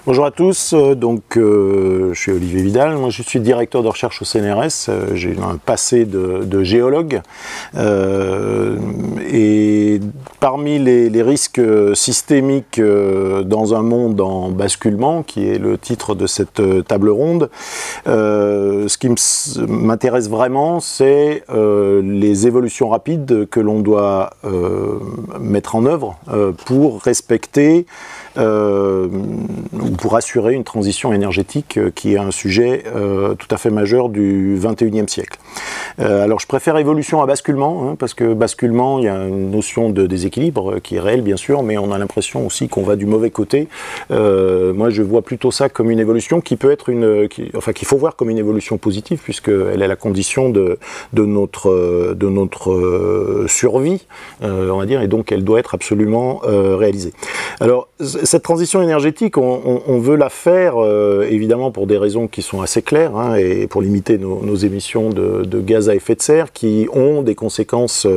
Bonjour à tous, je suis Olivier Vidal, moi je suis directeur de recherche au CNRS, j'ai un passé de géologue et parmi les risques systémiques dans un monde en basculement, qui est le titre de cette table ronde, ce qui m'intéresse vraiment c'est les évolutions rapides que l'on doit mettre en œuvre pour respecter ou pour assurer une transition énergétique qui est un sujet tout à fait majeur du XXIe siècle. Alors je préfère évolution à basculement, parce que basculement, il y a une notion de déséquilibre qui est réelle bien sûr, mais on a l'impression aussi qu'on va du mauvais côté. Moi je vois plutôt ça comme une évolution qui peut être qu'il faut voir comme une évolution positive, puisqu'elle est la condition de notre survie, on va dire, et donc elle doit être absolument réalisée. Alors cette transition énergétique, on veut la faire évidemment pour des raisons qui sont assez claires, et pour limiter nos émissions de gaz à effet de serre qui ont des conséquences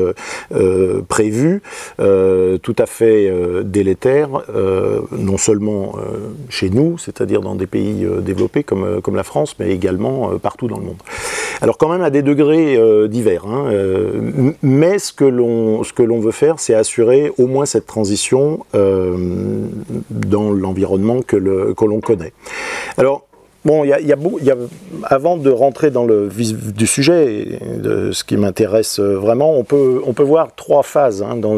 prévues tout à fait délétères, non seulement chez nous, c'est-à-dire dans des pays développés comme la France, mais également partout dans le monde. Alors quand même à des degrés divers, mais ce que l'on veut faire, c'est assurer au moins cette transition dans l'environnement que l'on connaît. Alors, bon, avant de rentrer dans le vif du sujet, de ce qui m'intéresse vraiment, on peut voir trois phases dans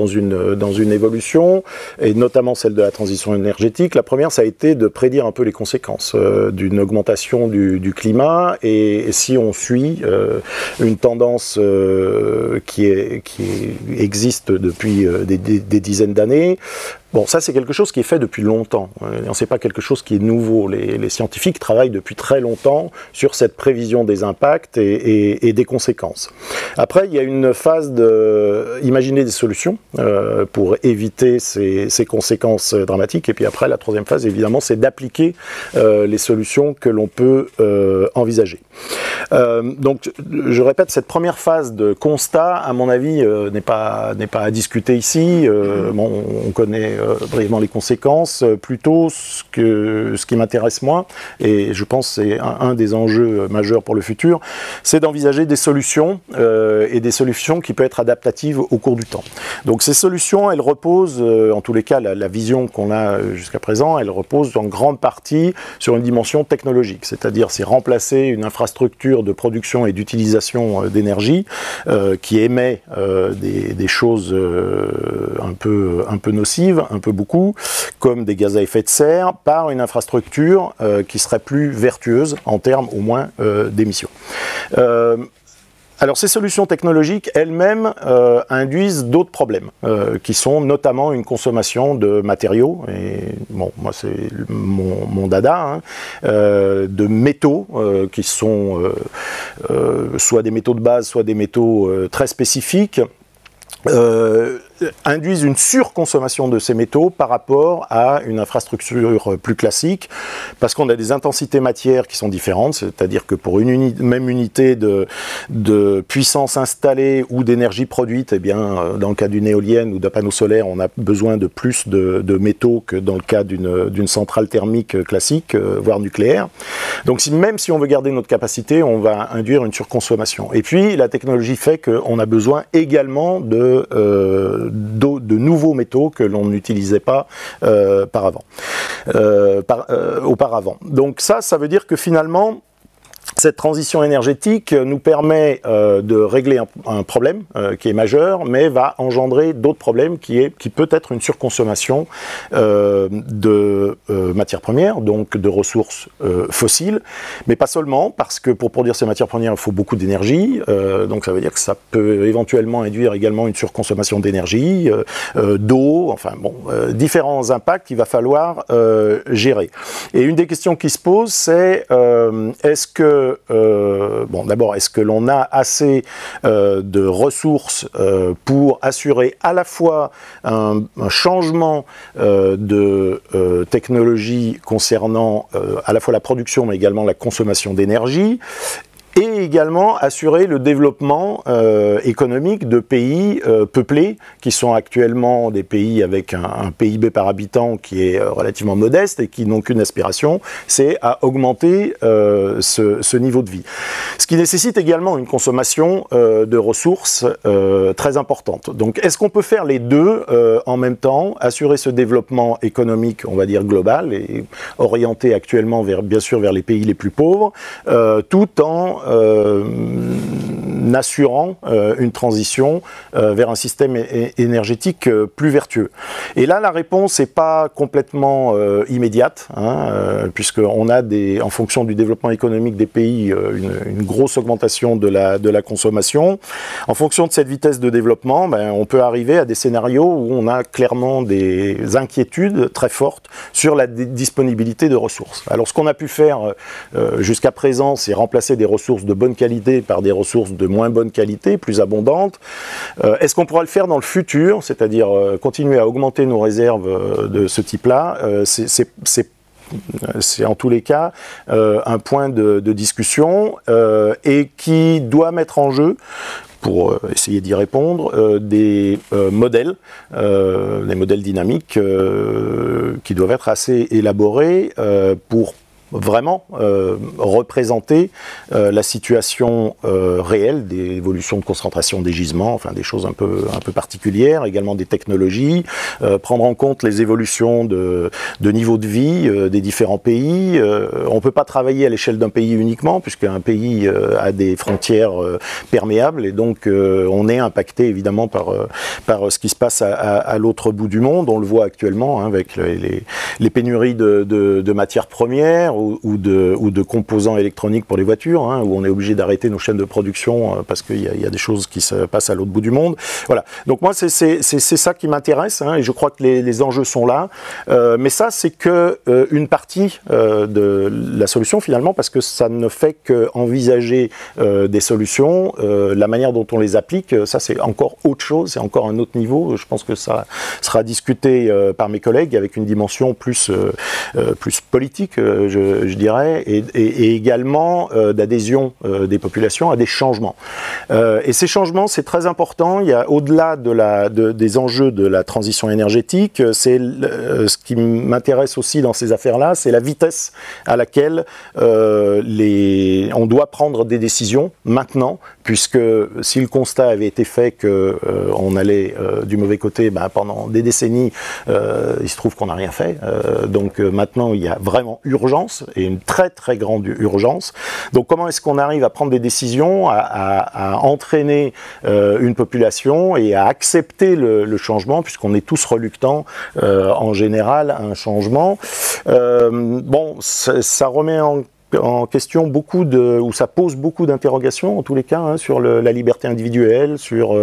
une évolution, et notamment celle de la transition énergétique. La première, ça a été de prédire un peu les conséquences d'une augmentation du climat, et si on suit une tendance qui existe depuis des dizaines d'années. Bon, ça c'est quelque chose qui est fait depuis longtemps, c'est pas quelque chose qui est nouveau. Les scientifiques travaillent depuis très longtemps sur cette prévision des impacts et des conséquences. Après, il y a une phase d'imaginer des solutions pour éviter ces conséquences dramatiques, et puis après, la troisième phase, évidemment, c'est d'appliquer les solutions que l'on peut envisager. Donc, je répète, cette première phase de constat, à mon avis, n'est pas à discuter ici. Bon, on connaît brièvement les conséquences. Plutôt, ce qui m'intéresse moi, et je pense que c'est un des enjeux majeurs pour le futur, c'est d'envisager des solutions, et des solutions qui peuvent être adaptatives au cours du temps. Donc ces solutions, elles reposent, en tous les cas, la vision qu'on a jusqu'à présent, elle repose en grande partie sur une dimension technologique, c'est-à-dire c'est remplacer une infrastructure de production et d'utilisation d'énergie qui émet des choses un peu nocives, un peu beaucoup, comme des gaz à effet de serre, par une infrastructure qui serait plus vertueuse en termes au moins d'émissions. Alors ces solutions technologiques elles-mêmes induisent d'autres problèmes, qui sont notamment une consommation de matériaux, et bon, moi c'est mon dada, de métaux qui sont soit des métaux de base, soit des métaux très spécifiques, induisent une surconsommation de ces métaux par rapport à une infrastructure plus classique, parce qu'on a des intensités matières qui sont différentes, c'est-à-dire que pour une même unité de puissance installée ou d'énergie produite, eh bien, dans le cas d'une éolienne ou d'un panneau solaire, on a besoin de plus de métaux que dans le cas d'une centrale thermique classique, voire nucléaire. Donc même si on veut garder notre capacité, on va induire une surconsommation. Et puis la technologie fait qu'on a besoin également de nouveaux métaux que l'on n'utilisait pas auparavant. Donc ça veut dire que finalement, cette transition énergétique nous permet de régler un problème qui est majeur, mais va engendrer d'autres problèmes qui peut être une surconsommation de matières premières, donc de ressources fossiles, mais pas seulement, parce que pour produire ces matières premières, il faut beaucoup d'énergie, donc ça veut dire que ça peut éventuellement induire également une surconsommation d'énergie, d'eau, enfin bon, différents impacts qu'il va falloir gérer. Et une des questions qui se pose, c'est est-ce que d'abord, est-ce que l'on a assez de ressources pour assurer à la fois un changement de technologie concernant à la fois la production mais également la consommation d'énergie, et également assurer le développement économique de pays peuplés, qui sont actuellement des pays avec un PIB par habitant qui est relativement modeste et qui n'ont qu'une aspiration, c'est à augmenter ce niveau de vie. Ce qui nécessite également une consommation de ressources très importante. Donc est-ce qu'on peut faire les deux en même temps, assurer ce développement économique, on va dire global, et orienté actuellement bien sûr vers les pays les plus pauvres, tout en assurant une transition vers un système énergétique plus vertueux. Et là, la réponse n'est pas complètement immédiate, puisqu'on a en fonction du développement économique des pays, une grosse augmentation de la consommation. En fonction de cette vitesse de développement, on peut arriver à des scénarios où on a clairement des inquiétudes très fortes sur la disponibilité de ressources. Alors, ce qu'on a pu faire jusqu'à présent, c'est remplacer des ressources de bonne qualité par des ressources de moins bonne qualité, plus abondantes. Est-ce qu'on pourra le faire dans le futur, c'est-à-dire continuer à augmenter nos réserves de ce type-là? C'est en tous les cas un point de discussion et qui doit mettre en jeu, pour essayer d'y répondre, des modèles dynamiques qui doivent être assez élaborés pour vraiment représenter la situation réelle des évolutions de concentration des gisements, enfin des choses un peu particulières, également des technologies, prendre en compte les évolutions de niveau de vie des différents pays. On ne peut pas travailler à l'échelle d'un pays uniquement, puisqu'un pays a des frontières perméables, et donc on est impacté évidemment par ce qui se passe à l'autre bout du monde. On le voit actuellement avec les pénuries de matières premières, ou de composants électroniques pour les voitures, où on est obligé d'arrêter nos chaînes de production parce qu'il y a des choses qui se passent à l'autre bout du monde. Voilà. Donc moi, c'est ça qui m'intéresse, et je crois que les enjeux sont là. Mais ça, c'est que une partie de la solution finalement, parce que ça ne fait qu'envisager des solutions. La manière dont on les applique, ça c'est encore autre chose, c'est encore un autre niveau. Je pense que ça sera discuté par mes collègues avec une dimension plus politique, je dirais, et également d'adhésion des populations à des changements. Et ces changements, c'est très important. Il y a au-delà des enjeux de la transition énergétique, c'est ce qui m'intéresse aussi dans ces affaires-là, c'est la vitesse à laquelle on doit prendre des décisions maintenant, puisque si le constat avait été fait qu'on allait du mauvais côté pendant des décennies, il se trouve qu'on n'a rien fait. Donc maintenant, il y a vraiment urgence, et une très très grande urgence. Donc comment est-ce qu'on arrive à prendre des décisions, à entraîner une population et à accepter le changement, puisqu'on est tous reluctants en général à un changement. Ça remet en question ou ça pose beaucoup d'interrogations en tous les cas, sur la liberté individuelle, sur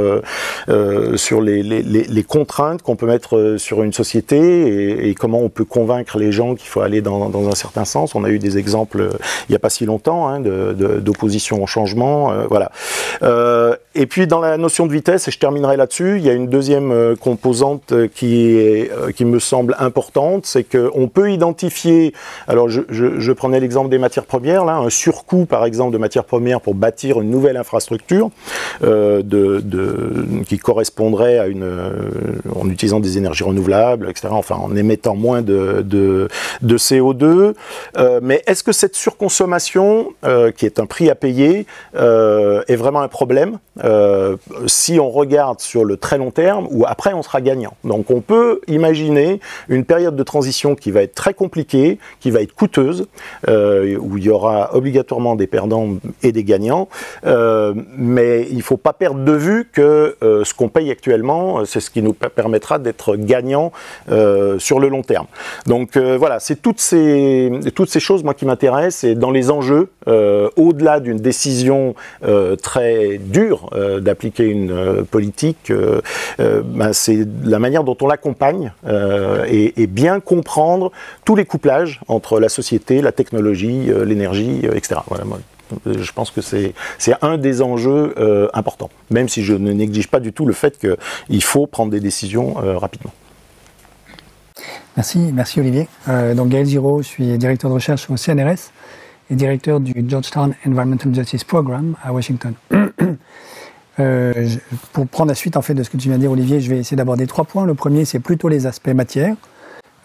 les contraintes qu'on peut mettre sur une société, et comment on peut convaincre les gens qu'il faut aller dans un certain sens. On a eu des exemples il n'y a pas si longtemps d'opposition au changement, voilà. Et puis dans la notion de vitesse, et je terminerai là-dessus, il y a une deuxième composante qui me semble importante, c'est qu'on peut identifier, alors je prenais l'exemple des matières premières, là, un surcoût par exemple de matières premières pour bâtir une nouvelle infrastructure qui correspondrait en utilisant des énergies renouvelables, etc., enfin en émettant moins de CO2. Mais est-ce que cette surconsommation, qui est un prix à payer, est vraiment un problème si on regarde sur le très long terme, ou après on sera gagnant? Donc on peut imaginer une période de transition qui va être très compliquée, qui va être coûteuse, où il y aura obligatoirement des perdants et des gagnants, mais il ne faut pas perdre de vue que ce qu'on paye actuellement, c'est ce qui nous permettra d'être gagnants sur le long terme. Donc voilà, c'est toutes ces choses moi qui m'intéressent, et dans les enjeux, au-delà d'une décision très dure d'appliquer une politique, c'est la manière dont on l'accompagne, et bien comprendre tous les couplages entre la société, la technologie, l'énergie, etc. Voilà, moi, je pense que c'est un des enjeux importants, même si je ne néglige pas du tout le fait qu'il faut prendre des décisions rapidement. Merci Olivier. Donc Gaël Giraud, je suis directeur de recherche au CNRS, et directeur du Georgetown Environmental Justice Program à Washington. Pour prendre la suite en fait de ce que tu viens de dire, Olivier, je vais essayer d'aborder 3 points. Le premier, c'est plutôt les aspects matière,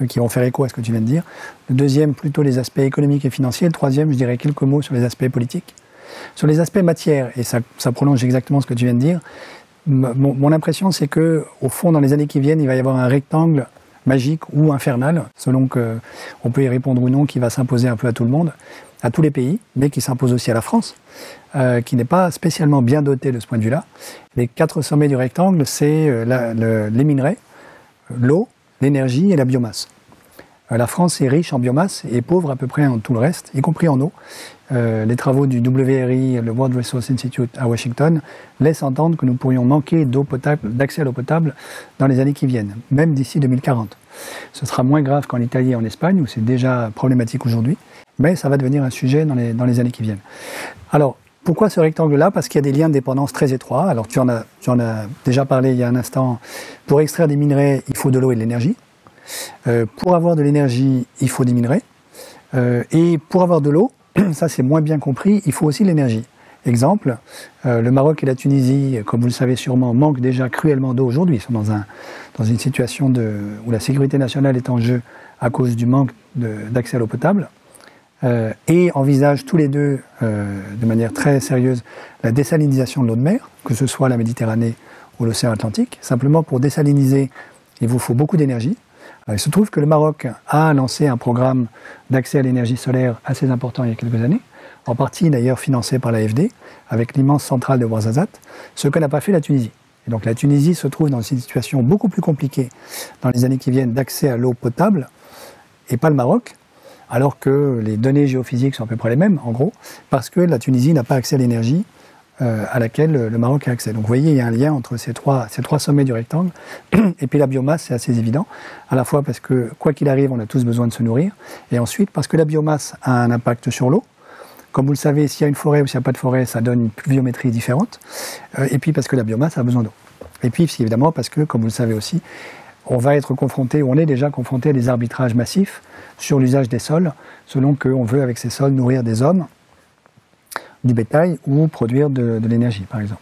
qui vont faire écho à ce que tu viens de dire. Le deuxième, plutôt les aspects économiques et financiers. Le troisième, je dirais quelques mots sur les aspects politiques. Sur les aspects matière, et ça prolonge exactement ce que tu viens de dire, mon impression, c'est que au fond, dans les années qui viennent, il va y avoir un rectangle magique ou infernal, selon qu'on peut y répondre ou non, qui va s'imposer un peu à tout le monde, à tous les pays, mais qui s'impose aussi à la France, qui n'est pas spécialement bien dotée de ce point de vue-là. Les 4 sommets du rectangle, c'est les minerais, l'eau, l'énergie et la biomasse. La France est riche en biomasse et pauvre à peu près en tout le reste, y compris en eau. Les travaux du WRI, le World Resources Institute à Washington, laissent entendre que nous pourrions manquer d'eau potable, d'accès à l'eau potable dans les années qui viennent, même d'ici 2040. Ce sera moins grave qu'en Italie et en Espagne, où c'est déjà problématique aujourd'hui, mais ça va devenir un sujet dans les années qui viennent. Alors, pourquoi ce rectangle-là? Parce qu'il y a des liens de dépendance très étroits. Alors, tu en as déjà parlé il y a un instant. Pour extraire des minerais, il faut de l'eau et de l'énergie. Pour avoir de l'énergie, il faut des minerais. Et pour avoir de l'eau, ça c'est moins bien compris, il faut aussi l'énergie. Exemple, le Maroc et la Tunisie, comme vous le savez sûrement, manquent déjà cruellement d'eau aujourd'hui. Ils sont dans une situation où la sécurité nationale est en jeu à cause du manque d'accès à l'eau potable. Et envisagent tous les deux, de manière très sérieuse, la désalinisation de l'eau de mer, que ce soit la Méditerranée ou l'océan Atlantique. Simplement, pour désaliniser, il vous faut beaucoup d'énergie. Il se trouve que le Maroc a lancé un programme d'accès à l'énergie solaire assez important il y a quelques années, en partie d'ailleurs financé par l'AFD, avec l'immense centrale de Ouarzazate, ce que n'a pas fait la Tunisie. Et donc la Tunisie se trouve dans une situation beaucoup plus compliquée dans les années qui viennent d'accès à l'eau potable, et pas le Maroc, alors que les données géophysiques sont à peu près les mêmes, en gros, parce que la Tunisie n'a pas accès à l'énergie à laquelle le Maroc a accès. Donc vous voyez, il y a un lien entre ces trois sommets du rectangle, et puis la biomasse, c'est assez évident, à la fois parce que, quoi qu'il arrive, on a tous besoin de se nourrir, et ensuite parce que la biomasse a un impact sur l'eau. Comme vous le savez, s'il y a une forêt ou s'il n'y a pas de forêt, ça donne une pluviométrie différente, et puis parce que la biomasse a besoin d'eau. Et puis évidemment parce que, comme vous le savez aussi, on va être confronté, ou on est déjà confronté à des arbitrages massifs sur l'usage des sols, selon qu'on veut avec ces sols nourrir des hommes, du bétail ou produire de l'énergie, par exemple.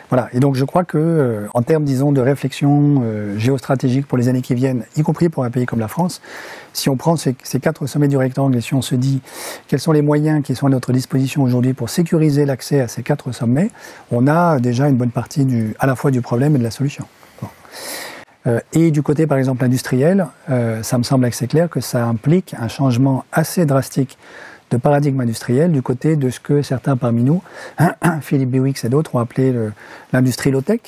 Voilà. Et donc je crois que, en termes, disons, de réflexion géostratégique pour les années qui viennent, y compris pour un pays comme la France, si on prend ces 4 sommets du rectangle et si on se dit quels sont les moyens qui sont à notre disposition aujourd'hui pour sécuriser l'accès à ces 4 sommets, on a déjà une bonne partie à la fois du problème et de la solution. Bon. Et du côté, par exemple, industriel, ça me semble assez clair que ça implique un changement assez drastique de paradigme industriel du côté de ce que certains parmi nous, Philippe Biwix et d'autres, ont appelé l'industrie low-tech,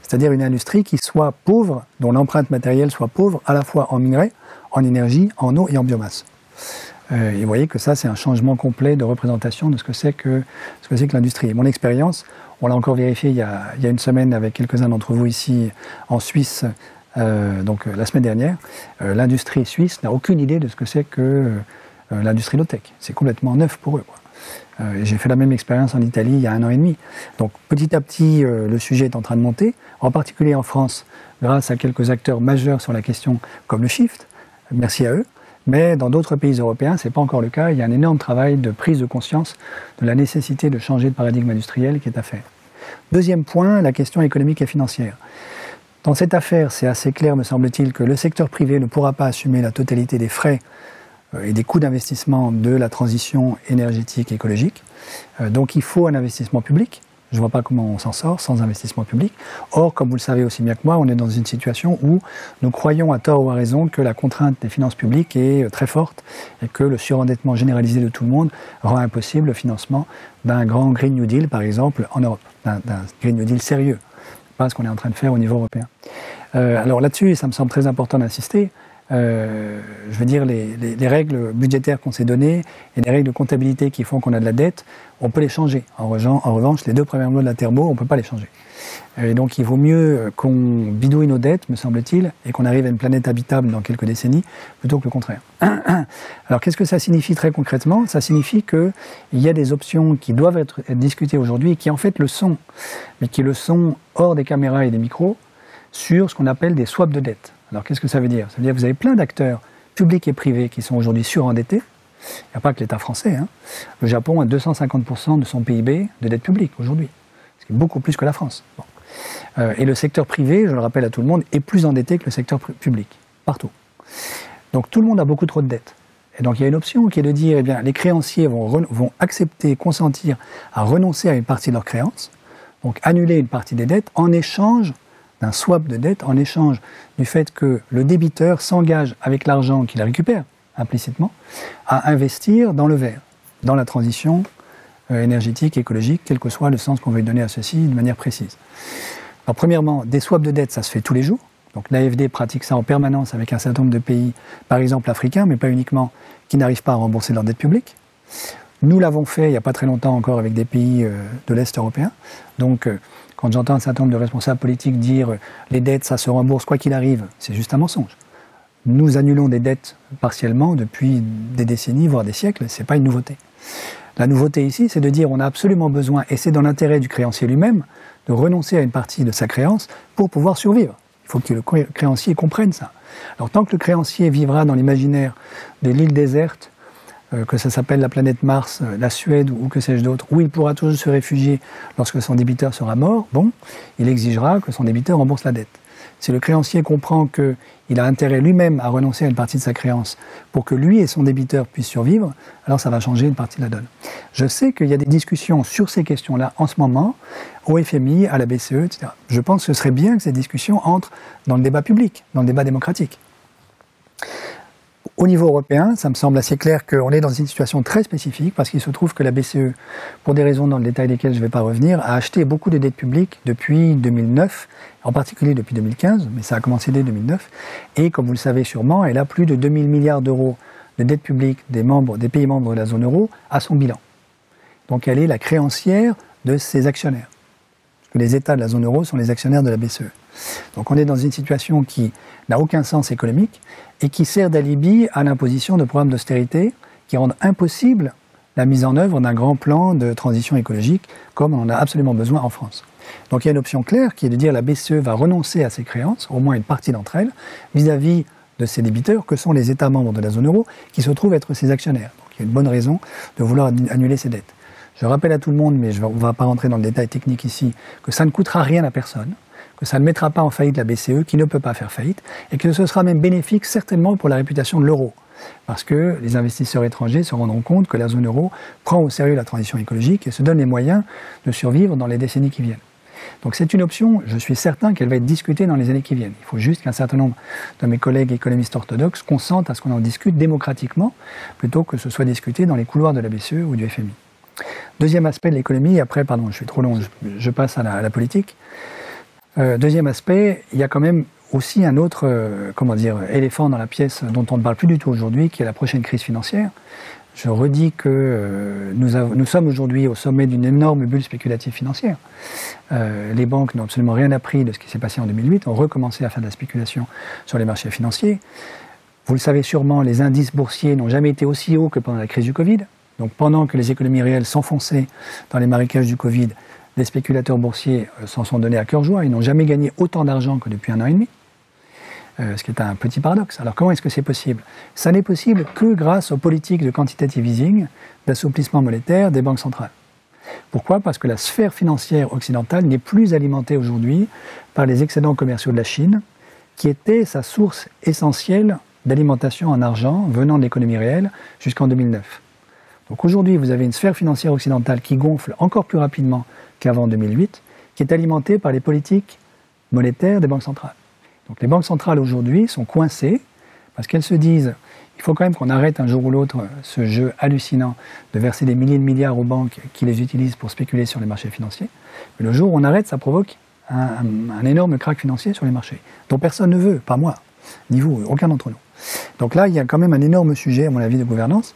c'est-à-dire une industrie qui soit pauvre, dont l'empreinte matérielle soit pauvre à la fois en minerais, en énergie, en eau et en biomasse. Et vous voyez que ça, c'est un changement complet de représentation de ce que c'est que l'industrie. Et mon expérience, on l'a encore vérifié il y a une semaine avec quelques-uns d'entre vous ici en Suisse, donc la semaine dernière, l'industrie suisse n'a aucune idée de ce que c'est que l'industrie low-tech. C'est complètement neuf pour eux, quoi. J'ai fait la même expérience en Italie il y a 1 an et demi. Donc petit à petit, le sujet est en train de monter, en particulier en France, grâce à quelques acteurs majeurs sur la question, comme le Shift, merci à eux. Mais dans d'autres pays européens, ce n'est pas encore le cas. Il y a un énorme travail de prise de conscience de la nécessité de changer de paradigme industriel qui est à faire. Deuxième point, la question économique et financière. Dans cette affaire, c'est assez clair, me semble-t-il, que le secteur privé ne pourra pas assumer la totalité des frais et des coûts d'investissement de la transition énergétique et écologique. Donc il faut un investissement public. Je ne vois pas comment on s'en sort sans investissement public. Or, comme vous le savez aussi bien que moi, on est dans une situation où nous croyons à tort ou à raison que la contrainte des finances publiques est très forte et que le surendettement généralisé de tout le monde rend impossible le financement d'un grand Green New Deal, par exemple, en Europe. D'un Green New Deal sérieux, pas ce qu'on est en train de faire au niveau européen. Alors là-dessus, ça me semble très important d'insister. Je veux dire, les règles budgétaires qu'on s'est données et les règles de comptabilité qui font qu'on a de la dette, on peut les changer. En revanche, les 2 premières lois de la thermo, on ne peut pas les changer. Et donc, il vaut mieux qu'on bidouille nos dettes, me semble-t-il, et qu'on arrive à une planète habitable dans quelques décennies, plutôt que le contraire. Alors, qu'est-ce que ça signifie très concrètement? Ça signifie qu'il y a des options qui doivent être discutées aujourd'hui et qui, en fait, le sont, mais qui le sont hors des caméras et des micros, sur ce qu'on appelle des swaps de dette. Alors, qu'est-ce que ça veut dire? Ça veut dire que vous avez plein d'acteurs publics et privés qui sont aujourd'hui surendettés, Il n'y a pas que l'État français. Hein. Le Japon a 250% de son PIB de dette publique aujourd'hui, ce qui est beaucoup plus que la France. Bon. Et le secteur privé, je le rappelle à tout le monde, est plus endetté que le secteur public, partout. Donc tout le monde a beaucoup trop de dettes. Et donc il y a une option qui est de dire, eh bien, les créanciers vont accepter, consentir à renoncer à une partie de leurs créances, donc annuler une partie des dettes en échange d'un swap de dette, en échange du fait que le débiteur s'engage avec l'argent qu'il récupère implicitement à investir dans le vert, dans la transition énergétique, écologique, quel que soit le sens qu'on veut donner à ceci de manière précise. Alors premièrement, des swaps de dette, ça se fait tous les jours. Donc l'AFD pratique ça en permanence avec un certain nombre de pays, par exemple africains, mais pas uniquement, qui n'arrivent pas à rembourser leur dette publique. Nous l'avons fait il n'y a pas très longtemps encore avec des pays de l'Est européen. Donc quand j'entends un certain nombre de responsables politiques dire les dettes, ça se rembourse quoi qu'il arrive, c'est juste un mensonge. Nous annulons des dettes partiellement depuis des décennies, voire des siècles, ce n'est pas une nouveauté. La nouveauté ici, c'est de dire on a absolument besoin, et c'est dans l'intérêt du créancier lui-même, de renoncer à une partie de sa créance pour pouvoir survivre. Il faut que le créancier comprenne ça. Alors tant que le créancier vivra dans l'imaginaire de l'île déserte, que ça s'appelle la planète Mars, la Suède ou que sais-je d'autre, où il pourra toujours se réfugier lorsque son débiteur sera mort, bon, il exigera que son débiteur rembourse la dette. Si le créancier comprend qu'il a intérêt lui-même à renoncer à une partie de sa créance pour que lui et son débiteur puissent survivre, alors ça va changer une partie de la donne. Je sais qu'il y a des discussions sur ces questions-là en ce moment, au FMI, à la BCE, etc. Je pense que ce serait bien que ces discussions entrent dans le débat public, dans le débat démocratique. Au niveau européen, ça me semble assez clair qu'on est dans une situation très spécifique parce qu'il se trouve que la BCE, pour des raisons dans le détail desquelles je ne vais pas revenir, a acheté beaucoup de dettes publiques depuis 2009, en particulier depuis 2015, mais ça a commencé dès 2009. Et comme vous le savez sûrement, elle a plus de 2000 milliards d'euros de dettes publiques des pays membres de la zone euro à son bilan. Donc elle est la créancière de ses actionnaires. Parce que les États de la zone euro sont les actionnaires de la BCE. Donc on est dans une situation qui n'a aucun sens économique et qui sert d'alibi à l'imposition de programmes d'austérité qui rendent impossible la mise en œuvre d'un grand plan de transition écologique comme on en a absolument besoin en France. Donc il y a une option claire qui est de dire la BCE va renoncer à ses créances, au moins une partie d'entre elles, vis-à-vis de ses débiteurs que sont les États membres de la zone euro qui se trouvent être ses actionnaires. Donc il y a une bonne raison de vouloir annuler ces dettes. Je rappelle à tout le monde, mais on ne va pas rentrer dans le détail technique ici, que ça ne coûtera rien à personne, que ça ne mettra pas en faillite la BCE, qui ne peut pas faire faillite, et que ce sera même bénéfique certainement pour la réputation de l'euro. Parce que les investisseurs étrangers se rendront compte que la zone euro prend au sérieux la transition écologique et se donne les moyens de survivre dans les décennies qui viennent. Donc c'est une option, je suis certain qu'elle va être discutée dans les années qui viennent. Il faut juste qu'un certain nombre de mes collègues économistes orthodoxes consentent à ce qu'on en discute démocratiquement, plutôt que ce soit discuté dans les couloirs de la BCE ou du FMI. Deuxième aspect de l'économie, après, pardon, je suis trop long, je passe à la politique. Deuxième aspect, il y a quand même aussi un autre éléphant dans la pièce dont on ne parle plus du tout aujourd'hui, qui est la prochaine crise financière. Je redis que nous sommes aujourd'hui au sommet d'une énorme bulle spéculative financière. Les banques n'ont absolument rien appris de ce qui s'est passé en 2008, ont recommencé à faire de la spéculation sur les marchés financiers. Vous le savez sûrement, les indices boursiers n'ont jamais été aussi hauts que pendant la crise du Covid. Donc pendant que les économies réelles s'enfonçaient dans les marécages du Covid, les spéculateurs boursiers s'en sont donnés à cœur joie. Ils n'ont jamais gagné autant d'argent que depuis 1 an et demi. Ce qui est un petit paradoxe. Alors comment est-ce que c'est possible? Ça n'est possible que grâce aux politiques de quantitative easing, d'assouplissement monétaire des banques centrales. Pourquoi? Parce que la sphère financière occidentale n'est plus alimentée aujourd'hui par les excédents commerciaux de la Chine, qui était sa source essentielle d'alimentation en argent venant de l'économie réelle jusqu'en 2009. Donc aujourd'hui, vous avez une sphère financière occidentale qui gonfle encore plus rapidement qu'avant 2008, qui est alimentée par les politiques monétaires des banques centrales. Donc les banques centrales aujourd'hui sont coincées parce qu'elles se disent il faut quand même qu'on arrête un jour ou l'autre ce jeu hallucinant de verser des milliers de milliards aux banques qui les utilisent pour spéculer sur les marchés financiers. Mais le jour où on arrête, ça provoque un énorme krach financier sur les marchés, dont personne ne veut, pas moi, ni vous, aucun d'entre nous. Donc là, il y a quand même un énorme sujet, à mon avis, de gouvernance.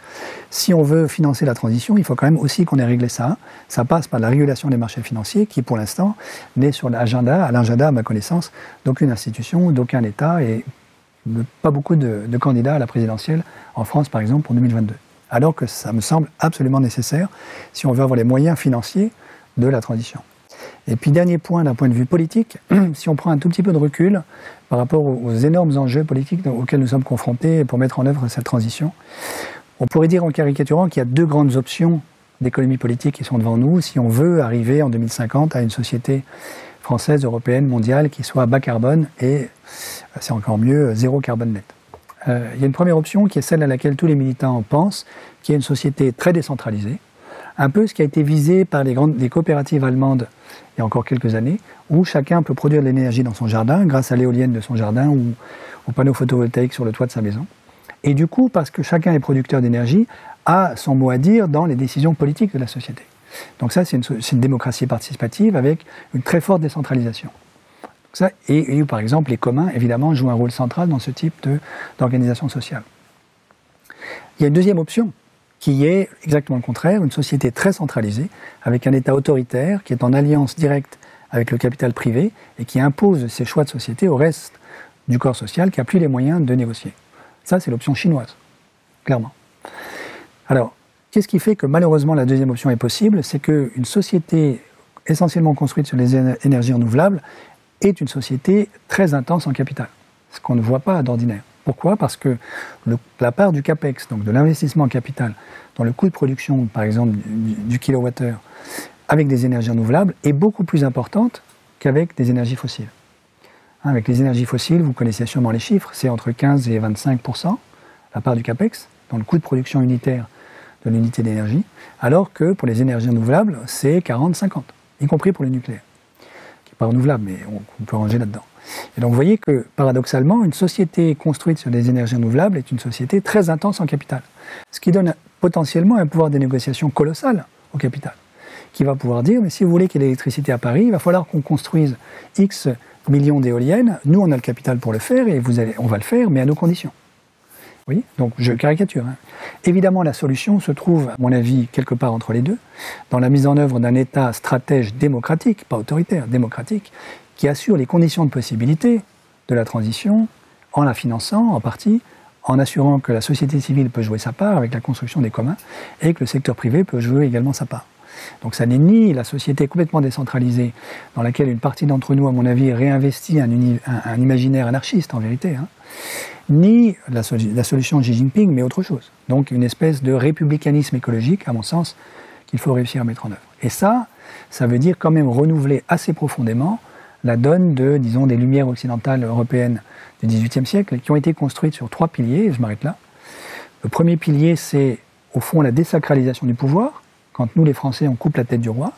Si on veut financer la transition, il faut quand même aussi qu'on ait réglé ça. Ça passe par la régulation des marchés financiers, qui pour l'instant n'est sur l'agenda, à ma connaissance, d'aucune institution, d'aucun État, et pas beaucoup de candidats à la présidentielle en France, par exemple, pour 2022. Alors que ça me semble absolument nécessaire si on veut avoir les moyens financiers de la transition. Et puis dernier point d'un point de vue politique, si on prend un tout petit peu de recul par rapport aux énormes enjeux politiques auxquels nous sommes confrontés pour mettre en œuvre cette transition, On pourrait dire en caricaturant qu'il y a deux grandes options d'économie politique qui sont devant nous si on veut arriver en 2050 à une société française, européenne, mondiale qui soit bas carbone et, c'est encore mieux, zéro carbone net. Il y a une première option qui est celle à laquelle tous les militants pensent, qui est une société très décentralisée, un peu ce qui a été visé par les coopératives allemandes il y a encore quelques années, où chacun peut produire de l'énergie dans son jardin grâce à l'éolienne de son jardin ou aux panneaux photovoltaïques sur le toit de sa maison. Et du coup, parce que chacun est producteur d'énergie, a son mot à dire dans les décisions politiques de la société. Donc ça, c'est une démocratie participative avec une très forte décentralisation. Donc ça, et par exemple, les communs, évidemment, jouent un rôle central dans ce type d'organisation sociale. Il y a une deuxième option, qui est exactement le contraire, une société très centralisée, avec un État autoritaire qui est en alliance directe avec le capital privé et qui impose ses choix de société au reste du corps social qui n'a plus les moyens de négocier. Ça, c'est l'option chinoise, clairement. Alors, qu'est-ce qui fait que malheureusement la deuxième option est possible? C'est qu'une société essentiellement construite sur les énergies renouvelables est une société très intense en capital, ce qu'on ne voit pas d'ordinaire. Pourquoi? Parce que la part du CAPEX, donc de l'investissement en capital, dans le coût de production, par exemple, du kilowattheure, avec des énergies renouvelables, est beaucoup plus importante qu'avec des énergies fossiles. Avec les énergies fossiles, vous connaissez sûrement les chiffres, c'est entre 15 et 25% la part du CAPEX, dans le coût de production unitaire de l'unité d'énergie, alors que pour les énergies renouvelables, c'est 40-50, y compris pour le nucléaire, qui n'est pas renouvelable, mais on peut ranger là-dedans. Et donc vous voyez que, paradoxalement, une société construite sur des énergies renouvelables est une société très intense en capital, ce qui donne potentiellement un pouvoir de négociation colossal au capital, qui va pouvoir dire, mais si vous voulez qu'il y ait l'électricité à Paris, il va falloir qu'on construise X millions d'éoliennes, nous on a le capital pour le faire, et on va le faire, mais à nos conditions. Oui, donc je caricature. Évidemment, la solution se trouve, à mon avis, quelque part entre les deux, dans la mise en œuvre d'un État stratège démocratique, pas autoritaire, démocratique, qui assure les conditions de possibilité de la transition, en la finançant en partie, en assurant que la société civile peut jouer sa part avec la construction des communs, et que le secteur privé peut jouer également sa part. Donc ça n'est ni la société complètement décentralisée, dans laquelle une partie d'entre nous, à mon avis, réinvestit un imaginaire anarchiste, en vérité, ni la solution de Xi Jinping, mais autre chose. Donc une espèce de républicanisme écologique, à mon sens, qu'il faut réussir à mettre en œuvre. Et ça veut dire quand même renouveler assez profondément la donne disons, des lumières occidentales européennes du XVIIIe siècle, qui ont été construites sur 3 piliers, et je m'arrête là. Le premier pilier, c'est au fond la désacralisation du pouvoir, quand nous, les Français, on coupe la tête du roi,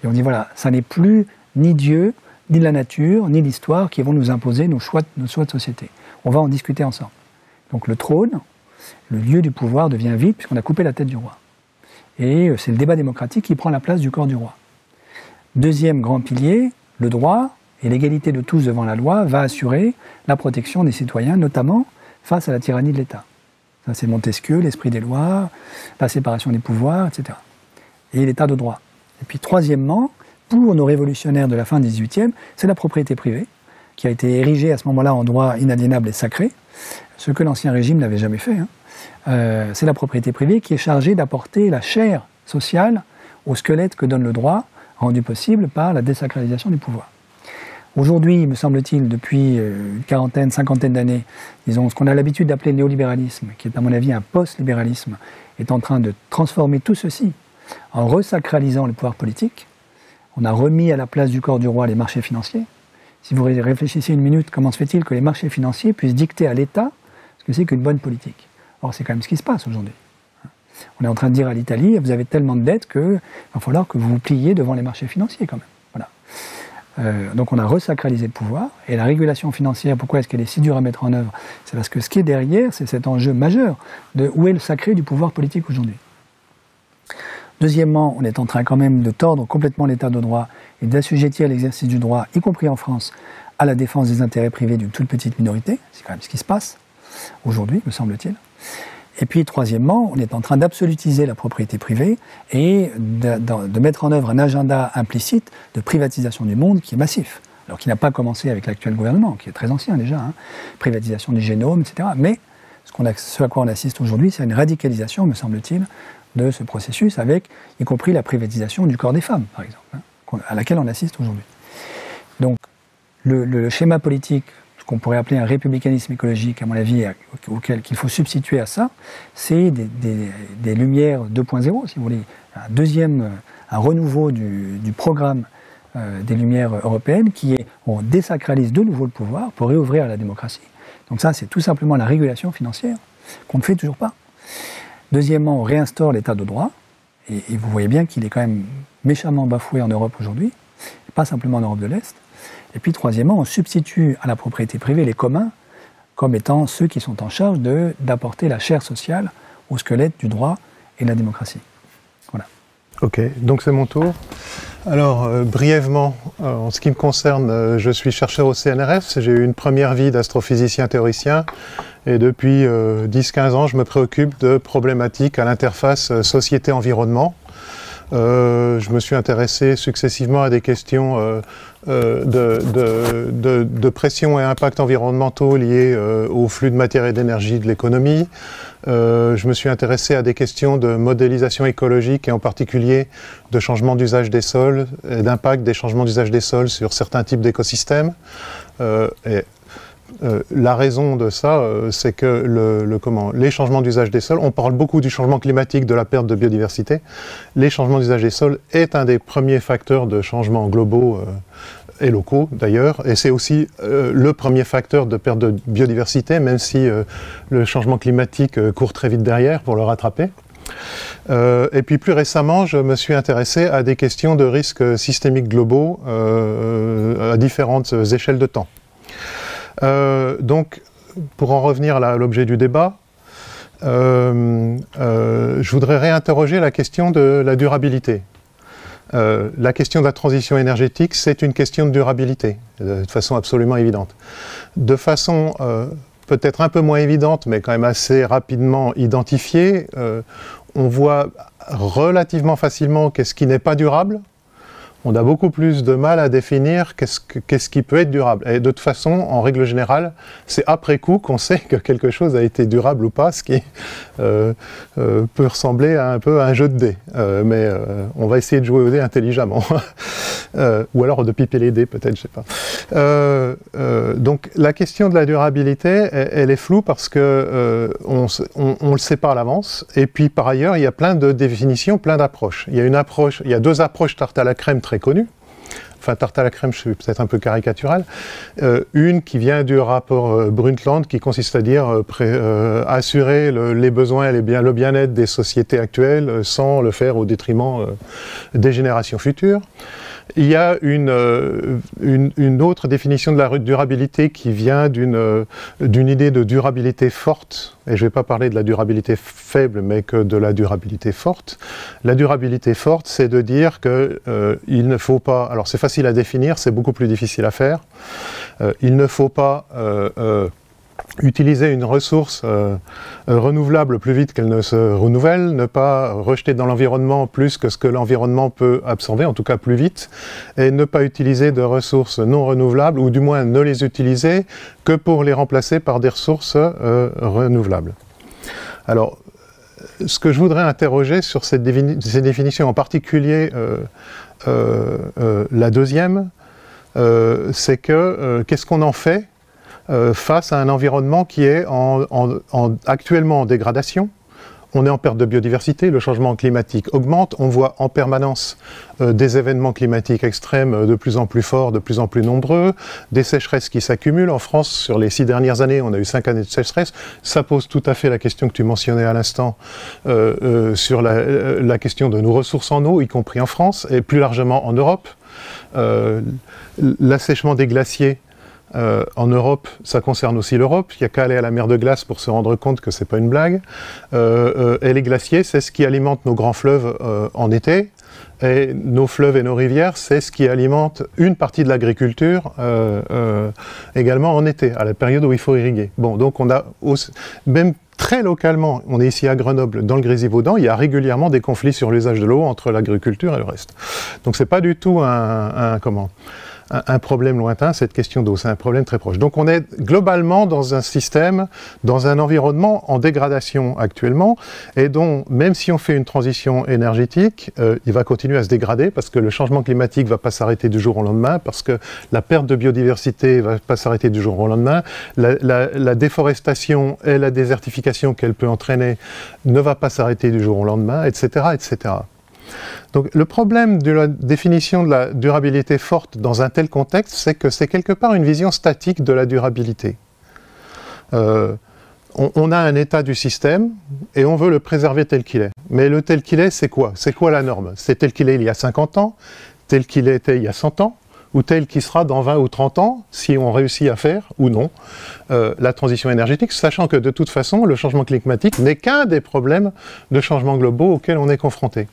et on dit voilà, ça n'est plus ni Dieu, ni la nature, ni l'histoire qui vont nous imposer nos choix de société. On va en discuter ensemble. Donc le trône, le lieu du pouvoir devient vide puisqu'on a coupé la tête du roi. Et c'est le débat démocratique qui prend la place du corps du roi. Deuxième grand pilier, le droit et l'égalité de tous devant la loi va assurer la protection des citoyens, notamment face à la tyrannie de l'État. Ça, c'est Montesquieu, l'esprit des lois, la séparation des pouvoirs, etc. Et l'état de droit. Et puis troisièmement, pour nos révolutionnaires de la fin du XVIIIe, c'est la propriété privée, qui a été érigée à ce moment-là en droit inaliénable et sacré, ce que l'Ancien Régime n'avait jamais fait. C'est la propriété privée qui est chargée d'apporter la chair sociale au squelette que donne le droit, rendu possible par la désacralisation du pouvoir. Aujourd'hui, me semble-t-il, depuis une quarantaine, cinquantaine d'années, disons, ce qu'on a l'habitude d'appeler le néolibéralisme, qui est à mon avis un post-libéralisme, est en train de transformer tout ceci en resacralisant le pouvoir politique. On a remis à la place du corps du roi les marchés financiers. Si vous réfléchissez une minute, comment se fait-il que les marchés financiers puissent dicter à l'État ce que c'est qu'une bonne politique? Or, c'est quand même ce qui se passe aujourd'hui. On est en train de dire à l'Italie, vous avez tellement de dettes qu'il va falloir que vous vous pliez devant les marchés financiers quand même. Voilà. Donc on a resacralisé le pouvoir, et la régulation financière, pourquoi est-ce qu'elle est si dure à mettre en œuvre? C'est parce que ce qui est derrière, c'est cet enjeu majeur de où est le sacré du pouvoir politique aujourd'hui. Deuxièmement, on est en train quand même de tordre complètement l'état de droit et d'assujettir l'exercice du droit, y compris en France, à la défense des intérêts privés d'une toute petite minorité. C'est quand même ce qui se passe aujourd'hui, me semble-t-il. Et puis, troisièmement, on est en train d'absolutiser la propriété privée et de mettre en œuvre un agenda implicite de privatisation du monde qui est massif. Alors qui n'a pas commencé avec l'actuel gouvernement, qui est très ancien déjà, privatisation du génome, etc. Mais ce à quoi on assiste aujourd'hui, c'est une radicalisation, me semble-t-il, de ce processus, avec y compris la privatisation du corps des femmes, par exemple, à laquelle on assiste aujourd'hui. Donc, le schéma politique qu'on pourrait appeler un républicanisme écologique, à mon avis, auquel qu'il faut substituer à ça, c'est des Lumières 2.0, si vous voulez, un renouveau du programme des Lumières européennes, qui est, on désacralise de nouveau le pouvoir pour réouvrir la démocratie. Donc ça, c'est tout simplement la régulation financière, qu'on ne fait toujours pas. Deuxièmement, on réinstaure l'état de droit, et vous voyez bien qu'il est quand même méchamment bafoué en Europe aujourd'hui, pas simplement en Europe de l'Est. Et puis troisièmement, on substitue à la propriété privée les communs comme étant ceux qui sont en charge d'apporter la chair sociale au squelette du droit et de la démocratie. Voilà. Ok, donc c'est mon tour. Alors, brièvement, en ce qui me concerne, je suis chercheur au CNRS, j'ai eu une première vie d'astrophysicien théoricien, et depuis 10-15 ans, je me préoccupe de problématiques à l'interface société-environnement. Je me suis intéressé successivement à des questions de pression et impacts environnementaux liés au flux de matière et d'énergie de l'économie. Je me suis intéressé à des questions de modélisation écologique et en particulier de changement d'usage des sols et d'impact des changements d'usage des sols sur certains types d'écosystèmes. La raison de ça, c'est que les changements d'usage des sols, on parle beaucoup du changement climatique, de la perte de biodiversité. Les changements d'usage des sols est un des premiers facteurs de changement globaux et locaux d'ailleurs, et c'est aussi le premier facteur de perte de biodiversité, même si le changement climatique court très vite derrière pour le rattraper. Et puis plus récemment, je me suis intéressé à des questions de risques systémiques globaux à différentes échelles de temps. Donc, pour en revenir à l'objet du débat, je voudrais réinterroger la question de la durabilité. La question de la transition énergétique, c'est une question de durabilité, de façon absolument évidente. De façon peut-être un peu moins évidente, mais quand même assez rapidement identifiée, on voit relativement facilement qu'est-ce qui n'est pas durable. On a beaucoup plus de mal à définir qu'est-ce qui peut être durable. Et de toute façon, en règle générale, c'est après coup qu'on sait que quelque chose a été durable ou pas, ce qui peut ressembler un peu à un jeu de dés. Mais on va essayer de jouer aux dés intelligemment. Ou alors de piper les dés, peut-être, je sais pas. Donc la question de la durabilité, elle est floue parce que on le sait pas à l'avance. Et puis par ailleurs, il y a plein de définitions, plein d'approches. Il y a deux approches tarte à la crème très connues. Enfin, tarte à la crème, je suis peut-être un peu caricatural. Une qui vient du rapport Brundtland, qui consiste à dire assurer les besoins et le bien-être des sociétés actuelles sans le faire au détriment des générations futures. Il y a une autre définition de la durabilité qui vient d'une idée de durabilité forte, et je ne vais pas parler de la durabilité faible, mais que de la durabilité forte. La durabilité forte, c'est de dire qu'il ne faut pas, alors c'est facile à définir, c'est beaucoup plus difficile à faire, il ne faut pas utiliser une ressource renouvelable plus vite qu'elle ne se renouvelle, ne pas rejeter dans l'environnement plus que ce que l'environnement peut absorber, en tout cas plus vite, et ne pas utiliser de ressources non renouvelables, ou du moins ne les utiliser que pour les remplacer par des ressources renouvelables. Alors, ce que je voudrais interroger sur ces définitions, en particulier la deuxième, c'est que qu'est-ce qu'on en fait face à un environnement qui est actuellement en dégradation. On est en perte de biodiversité, le changement climatique augmente, on voit en permanence des événements climatiques extrêmes de plus en plus forts, de plus en plus nombreux, des sécheresses qui s'accumulent. En France, sur les 6 dernières années, on a eu 5 années de sécheresse. Ça pose tout à fait la question que tu mentionnais à l'instant sur la question de nos ressources en eau, y compris en France, et plus largement en Europe. L'assèchement des glaciers en Europe, ça concerne aussi l'Europe. Il n'y a qu'à aller à la mer de glace pour se rendre compte que ce n'est pas une blague. Et les glaciers, c'est ce qui alimente nos grands fleuves en été. Et nos fleuves et nos rivières, c'est ce qui alimente une partie de l'agriculture également en été, à la période où il faut irriguer. Bon, donc on a même très localement, on est ici à Grenoble, dans le Grésivaudan, il y a régulièrement des conflits sur l'usage de l'eau entre l'agriculture et le reste. Donc c'est pas du tout un problème lointain, cette question d'eau, c'est un problème très proche. Donc on est globalement dans un système, dans un environnement en dégradation actuellement, et dont, même si on fait une transition énergétique, il va continuer à se dégrader, parce que le changement climatique ne va pas s'arrêter du jour au lendemain, parce que la perte de biodiversité ne va pas s'arrêter du jour au lendemain, la déforestation et la désertification qu'elle peut entraîner ne va pas s'arrêter du jour au lendemain, etc., etc. Donc le problème de la définition de la durabilité forte dans un tel contexte, c'est que c'est quelque part une vision statique de la durabilité. On a un état du système et on veut le préserver tel qu'il est. Mais le tel qu'il est, c'est quoi? C'est quoi la norme? C'est tel qu'il est il y a 50 ans, tel qu'il était il y a 100 ans, ou tel qu'il sera dans 20 ou 30 ans, si on réussit à faire, ou non, la transition énergétique, sachant que de toute façon, le changement climatique n'est qu'un des problèmes de changement globaux auxquels on est confronté.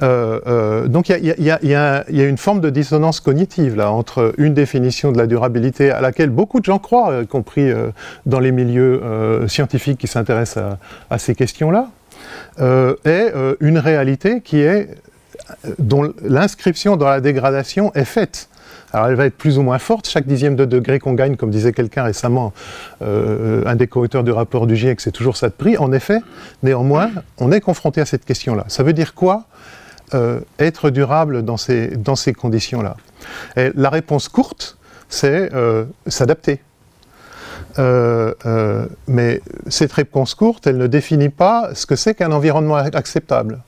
Donc il y a une forme de dissonance cognitive là, entre une définition de la durabilité à laquelle beaucoup de gens croient, y compris dans les milieux scientifiques qui s'intéressent à ces questions-là, et une réalité qui est, dont l'inscription dans la dégradation est faite. Alors elle va être plus ou moins forte, chaque dixième de degré qu'on gagne, comme disait quelqu'un récemment, un des co-auteurs du rapport du GIEC, c'est toujours ça de prix. En effet, néanmoins, on est confronté à cette question-là. Ça veut dire quoi, être durable dans ces conditions-là? Et la réponse courte, c'est s'adapter. Mais cette réponse courte, elle ne définit pas ce que c'est qu'un environnement acceptable.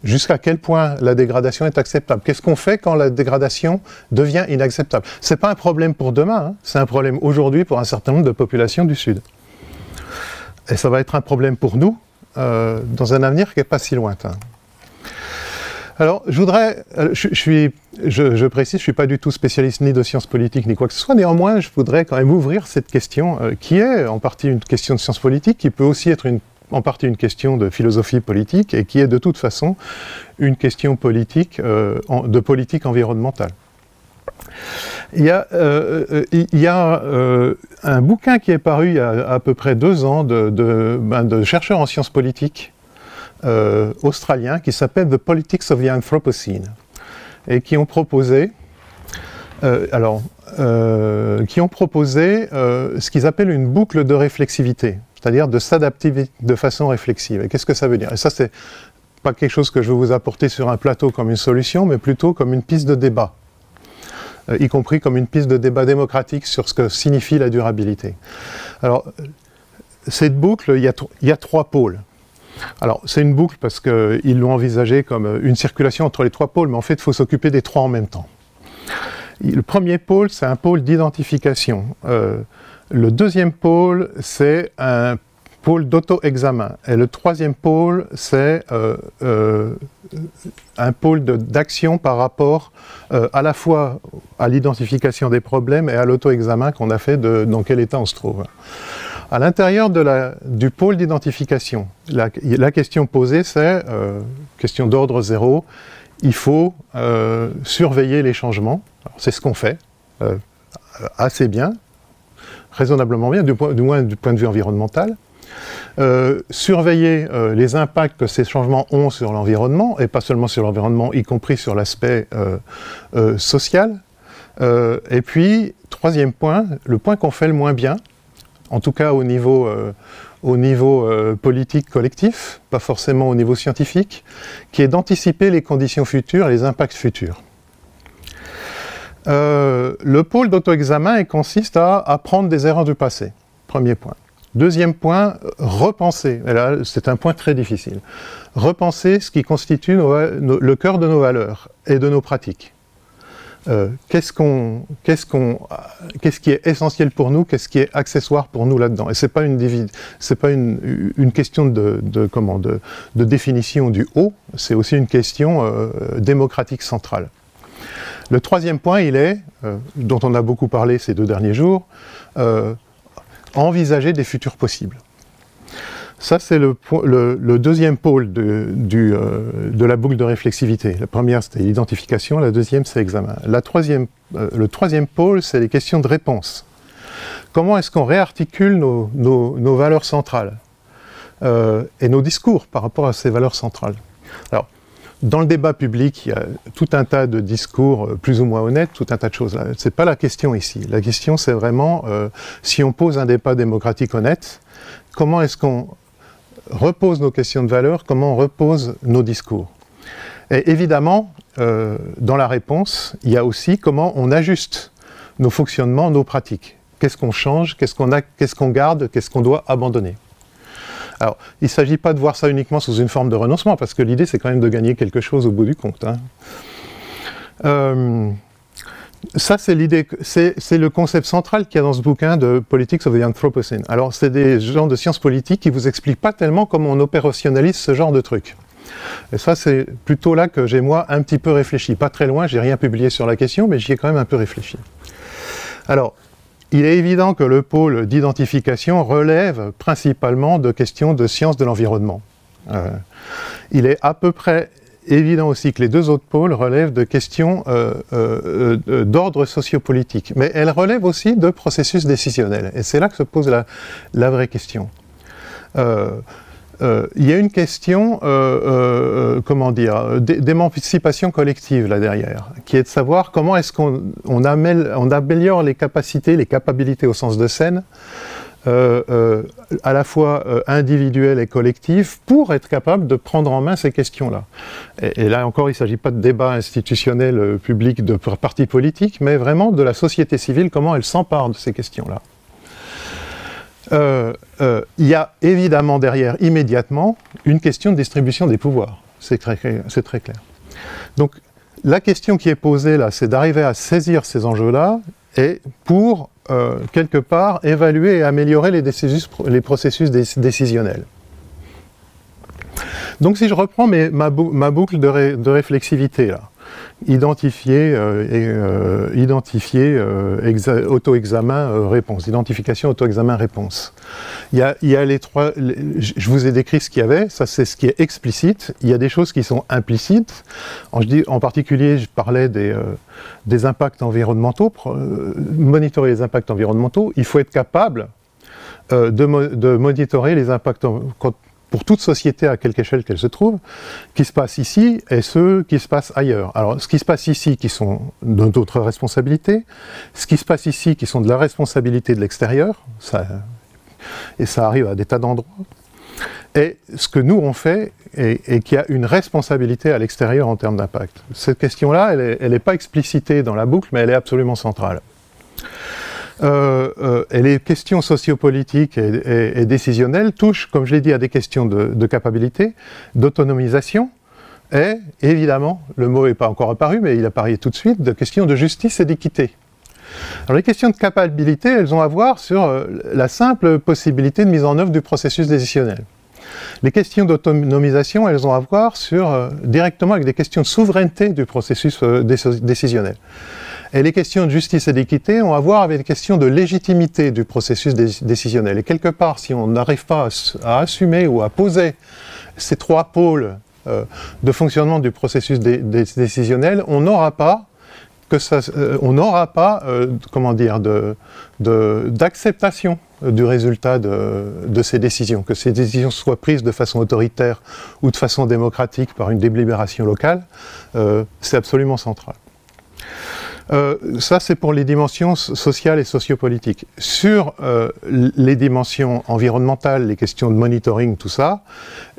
Jusqu'à quel point la dégradation est acceptable? Qu'est-ce qu'on fait quand la dégradation devient inacceptable? Ce n'est pas un problème pour demain, hein, c'est un problème aujourd'hui pour un certain nombre de populations du Sud. Et ça va être un problème pour nous dans un avenir qui n'est pas si lointain. Alors, je voudrais, je précise, je ne suis pas du tout spécialiste ni de sciences politiques ni quoi que ce soit, néanmoins, je voudrais quand même ouvrir cette question qui est en partie une question de sciences politiques, qui peut aussi être en partie une question de philosophie politique et qui est de toute façon une question politique, de politique environnementale. Il y a un bouquin qui est paru il y a à peu près 2 ans de chercheurs en sciences politiques australiens qui s'appelle The Politics of the Anthropocene et qui ont proposé ce qu'ils appellent une boucle de réflexivité, c'est-à-dire de s'adapter de façon réflexive. Et qu'est-ce que ça veut dire? Et ça, c'est pas quelque chose que je veux vous apporter sur un plateau comme une solution, mais plutôt comme une piste de débat, y compris comme une piste de débat démocratique sur ce que signifie la durabilité. Alors, cette boucle, il y a 3 pôles. Alors, c'est une boucle parce qu'ils l'ont envisagée comme une circulation entre les 3 pôles, mais en fait, il faut s'occuper des 3 en même temps. Le premier pôle, c'est un pôle d'identification. Le deuxième pôle, c'est un pôle d'auto-examen. Et le troisième pôle, c'est un pôle d'action par rapport à la fois à l'identification des problèmes et à l'auto-examen qu'on a fait dans quel état on se trouve. À l'intérieur du pôle d'identification, la question posée, c'est question d'ordre 0. Il faut surveiller les changements. C'est ce qu'on fait assez bien, raisonnablement bien, du moins du point de vue environnemental. Surveiller les impacts que ces changements ont sur l'environnement, et pas seulement sur l'environnement, y compris sur l'aspect social. Et puis, troisième point, le point qu'on fait le moins bien, en tout cas au niveau politique collectif, pas forcément au niveau scientifique, qui est d'anticiper les conditions futures et les impacts futurs. Le pôle d'auto-examen consiste à apprendre des erreurs du passé, premier point. Deuxième point, repenser, et là c'est un point très difficile, repenser ce qui constitue le cœur de nos valeurs et de nos pratiques. Qu'est-ce qui est essentiel pour nous, qu'est-ce qui est accessoire pour nous là-dedans? Et c'est pas une question de définition du haut, c'est aussi une question démocratique centrale. Le troisième point, il est, dont on a beaucoup parlé ces 2 derniers jours, envisager des futurs possibles. Ça, c'est le deuxième pôle de la boucle de réflexivité. La première, c'était l'identification, la deuxième, c'est l'examen. Le troisième pôle, c'est les questions de réponse. Comment est-ce qu'on réarticule nos valeurs centrales et nos discours par rapport à ces valeurs centrales? Alors, Dans le débat public, il y a tout un tas de discours plus ou moins honnêtes, tout un tas de choses. Ce n'est pas la question ici. La question, c'est vraiment, si on pose un débat démocratique honnête, comment est-ce qu'on repose nos questions de valeur, comment on repose nos discours. Et évidemment, dans la réponse, il y a aussi comment on ajuste nos fonctionnements, nos pratiques. Qu'est-ce qu'on change, qu'est-ce qu'on garde, qu'est-ce qu'on doit abandonner. Alors, il ne s'agit pas de voir ça uniquement sous une forme de renoncement, parce que l'idée, c'est quand même de gagner quelque chose au bout du compte. Hein. Ça, c'est l'idée, c'est le concept central qu'il y a dans ce bouquin de Politics of the Anthropocene. Alors, c'est des gens de sciences politiques qui ne vous expliquent pas tellement comment on opérationnalise ce genre de truc. Et ça, c'est plutôt là que j'ai, moi, un petit peu réfléchi. Pas très loin, j'ai rien publié sur la question, mais j'y ai quand même un peu réfléchi. Alors, il est évident que le pôle d'identification relève principalement de questions de sciences de l'environnement. Il est à peu près évident aussi que les deux autres pôles relèvent de questions d'ordre sociopolitique. Mais elles relèvent aussi de processus décisionnels. Et c'est là que se pose la vraie question. Il y a une question, comment dire, d'émancipation collective là derrière, qui est de savoir comment est-ce qu'on améliore les capacités, les capacités au sens de scène, à la fois individuelles et collectives, pour être capable de prendre en main ces questions-là. Et là encore, il ne s'agit pas de débat institutionnel public de partis politiques, mais vraiment de la société civile, comment elle s'empare de ces questions-là. Il y a évidemment derrière, immédiatement, une question de distribution des pouvoirs. C'est très clair. Donc, la question qui est posée là, c'est d'arriver à saisir ces enjeux-là et pour, quelque part, évaluer et améliorer les processus décisionnels. Donc, si je reprends ma boucle de réflexivité, là, identifier, auto-examen, réponse. Identification, auto-examen, réponse. Il y a les trois... je vous ai décrit ce qu'il y avait, ça c'est ce qui est explicite. Il y a des choses qui sont implicites. En particulier, je parlais des impacts environnementaux. Monitorer les impacts environnementaux, il faut être capable de monitorer les impacts pour toute société à quelque échelle qu'elle se trouve, qui se passe ici et ceux qui se passent ailleurs. Alors, ce qui se passe ici, qui sont d'autres responsabilités, ce qui se passe ici, qui sont de la responsabilité de l'extérieur, et ça arrive à des tas d'endroits, et ce que nous on fait, et qui a une responsabilité à l'extérieur en termes d'impact. Cette question-là, elle n'est pas explicitée dans la boucle, mais elle est absolument centrale. Et les questions sociopolitiques et décisionnelles touchent, comme je l'ai dit, à des questions de capacité, d'autonomisation, et évidemment, le mot n'est pas encore apparu, mais il apparaît tout de suite, de questions de justice et d'équité. Alors les questions de capacité, elles ont à voir sur la simple possibilité de mise en œuvre du processus décisionnel. Les questions d'autonomisation, elles ont à voir directement avec des questions de souveraineté du processus décisionnel. Et les questions de justice et d'équité ont à voir avec les questions de légitimité du processus décisionnel. Et quelque part, si on n'arrive pas à assumer ou à poser ces trois pôles de fonctionnement du processus décisionnel, on n'aura pas comment dire, d'acceptation du résultat de ces décisions, que ces décisions soient prises de façon autoritaire ou de façon démocratique par une délibération locale, c'est absolument central. Ça, c'est pour les dimensions sociales et sociopolitiques. Sur les dimensions environnementales, les questions de monitoring, tout ça,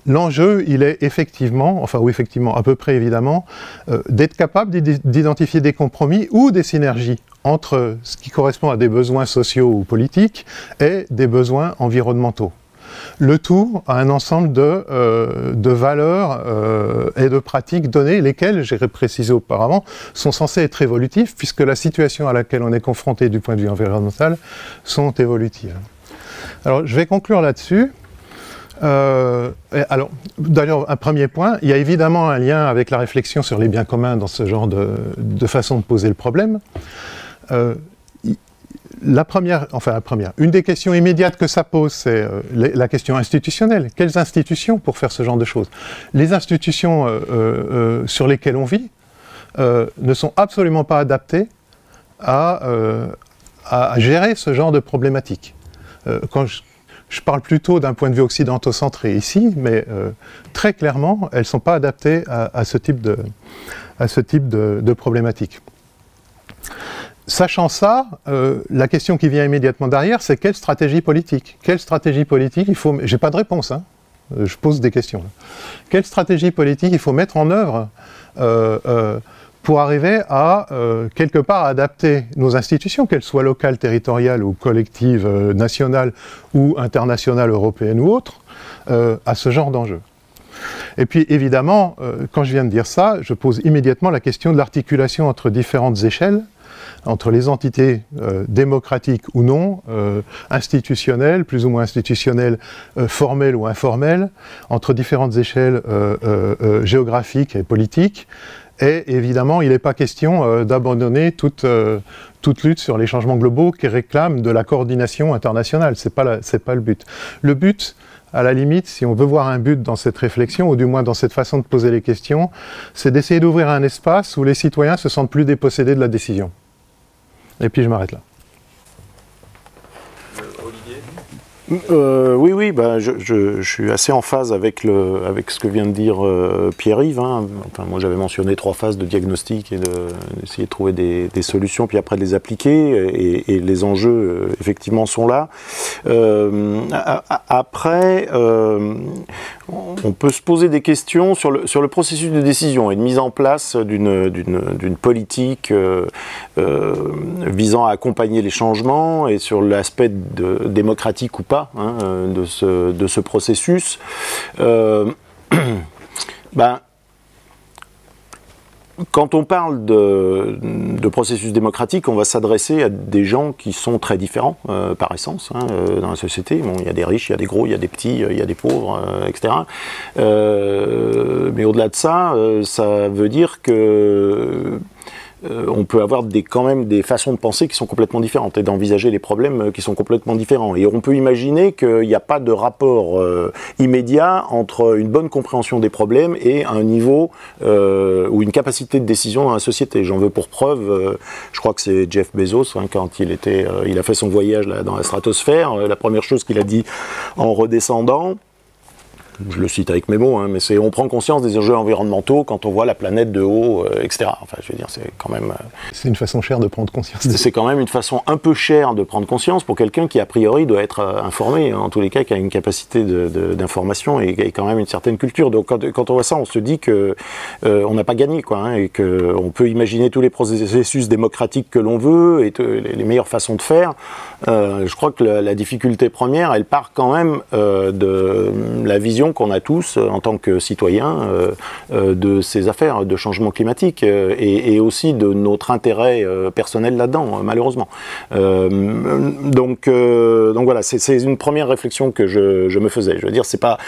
l'enjeu, il est effectivement, à peu près évidemment, d'être capable d'identifier des compromis ou des synergies entre ce qui correspond à des besoins sociaux ou politiques et des besoins environnementaux. Le tout à un ensemble de valeurs et de pratiques données, lesquelles, j'ai précisé auparavant, sont censées être évolutives, puisque la situation à laquelle on est confronté du point de vue environnemental sont évolutives. Alors, je vais conclure là-dessus. Alors, d'ailleurs, un premier point, il y a évidemment un lien avec la réflexion sur les biens communs dans ce genre de façon de poser le problème. Une des questions immédiates que ça pose, c'est la question institutionnelle. Quelles institutions pour faire ce genre de choses? Les institutions sur lesquelles on vit ne sont absolument pas adaptées à gérer ce genre de problématiques. je parle plutôt d'un point de vue occidentaux-centré ici, mais très clairement, elles ne sont pas adaptées à ce type de problématique. Sachant ça, la question qui vient immédiatement derrière, c'est quelle stratégie politique? Quelle stratégie politique il faut... J'ai pas de réponse, hein. Je pose des questions. Quelle stratégie politique il faut mettre en œuvre pour arriver à, quelque part, adapter nos institutions, qu'elles soient locales, territoriales ou collectives, nationales ou internationales, européennes ou autres, à ce genre d'enjeu. Et puis, évidemment, quand je viens de dire ça, je pose immédiatement la question de l'articulation entre différentes échelles, entre les entités démocratiques ou non, institutionnelles, plus ou moins institutionnelles, formelles ou informelles, entre différentes échelles géographiques et politiques. Et évidemment, il n'est pas question d'abandonner toute lutte sur les changements globaux qui réclament de la coordination internationale. C'est pas le but. Le but, à la limite, si on veut voir un but dans cette réflexion, ou du moins dans cette façon de poser les questions, c'est d'essayer d'ouvrir un espace où les citoyens se sentent plus dépossédés de la décision. Et puis je m'arrête là. Oui, bah, je suis assez en phase avec ce que vient de dire Pierre-Yves. Hein. Enfin, moi, j'avais mentionné 3 phases de diagnostic et d'essayer de trouver des solutions, puis après de les appliquer. Et les enjeux, effectivement, sont là. Après, on peut se poser des questions sur le processus de décision et de mise en place d'une politique visant à accompagner les changements et sur l'aspect démocratique ou pas. De ce processus. Quand on parle de processus démocratique, on va s'adresser à des gens qui sont très différents par essence dans la société. Bon, il y a des riches, il y a des gros, il y a des petits, il y a des pauvres, etc. Mais au-delà de ça, ça veut dire que on peut avoir quand même des façons de penser qui sont complètement différentes et d'envisager les problèmes qui sont complètement différents. Et on peut imaginer qu'il n'y a pas de rapport immédiat entre une bonne compréhension des problèmes et un niveau ou une capacité de décision dans la société. J'en veux pour preuve, je crois que c'est Jeff Bezos, quand il a fait son voyage là, dans la stratosphère, la première chose qu'il a dit en redescendant, je le cite avec mes mots, mais c'est on prend conscience des enjeux environnementaux quand on voit la planète de haut, etc. Enfin, je veux dire, c'est quand même... c'est une façon chère de prendre conscience. C'est quand même une façon un peu chère de prendre conscience pour quelqu'un qui, a priori, doit être informé, en tous les cas, qui a une capacité d'information et quand même une certaine culture. Donc, quand on voit ça, on se dit que on n'a pas gagné, quoi, et qu'on peut imaginer tous les processus démocratiques que l'on veut et les meilleures façons de faire. Je crois que la difficulté première, elle part quand même de la vision qu'on a tous en tant que citoyens de ces affaires de changement climatique et aussi de notre intérêt personnel là-dedans, malheureusement. Donc voilà, c'est une première réflexion que je me faisais. Je veux dire, c'est pas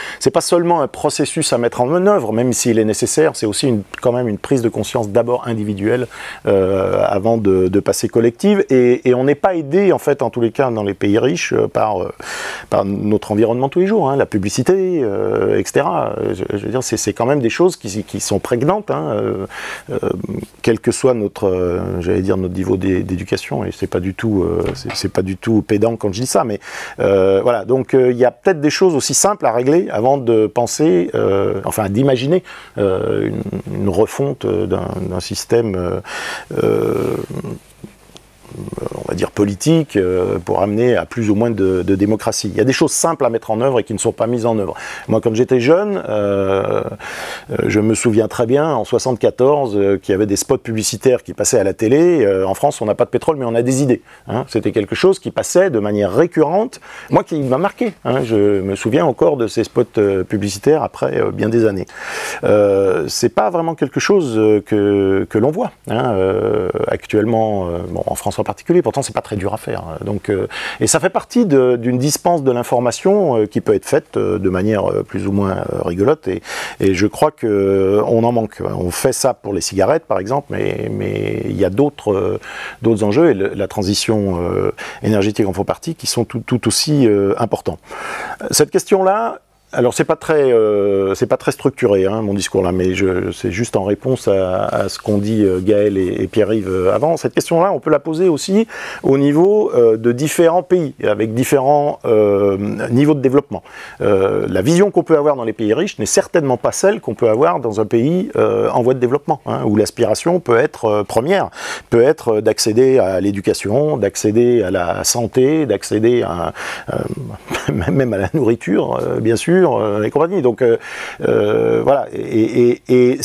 seulement un processus à mettre en œuvre, même s'il est nécessaire, c'est aussi quand même une prise de conscience d'abord individuelle avant de passer collective. Et on n'est pas aidé, en fait, en tous les cas, dans les pays riches, par notre environnement tous les jours, la publicité, etc. Je veux dire, c'est quand même des choses qui sont prégnantes, quel que soit notre niveau d'éducation, et c'est pas du tout pédant quand je dis ça, mais voilà. Donc il y a peut-être des choses aussi simples à régler avant de penser, d'imaginer une refonte d'un système on va dire politique, pour amener à plus ou moins de démocratie. Il y a des choses simples à mettre en œuvre et qui ne sont pas mises en œuvre. Moi, quand j'étais jeune, je me souviens très bien, en 74, qu'il y avait des spots publicitaires qui passaient à la télé. En France, on n'a pas de pétrole, mais on a des idées. C'était quelque chose qui passait de manière récurrente. Moi, qui m'a marqué. Je me souviens encore de ces spots publicitaires après bien des années. C'est pas vraiment quelque chose que l'on voit actuellement, en France en particulier, pourtant c'est pas très dur à faire. Donc, et ça fait partie d'une dispense de l'information qui peut être faite de manière plus ou moins rigolote, et je crois qu'on en manque. On fait ça pour les cigarettes par exemple, mais il y a d'autres enjeux, et la transition énergétique en fait partie, qui sont tout aussi importants. Cette question-là, Alors c'est pas très structuré mon discours là, mais c'est juste en réponse à ce qu'ont dit Gaël et Pierre-Yves avant. Cette question-là, on peut la poser aussi au niveau de différents pays, avec différents niveaux de développement. La vision qu'on peut avoir dans les pays riches n'est certainement pas celle qu'on peut avoir dans un pays en voie de développement, où l'aspiration peut être première, peut être d'accéder à l'éducation, d'accéder à la santé, d'accéder à même à la nourriture, bien sûr, et compagnie. Donc voilà, et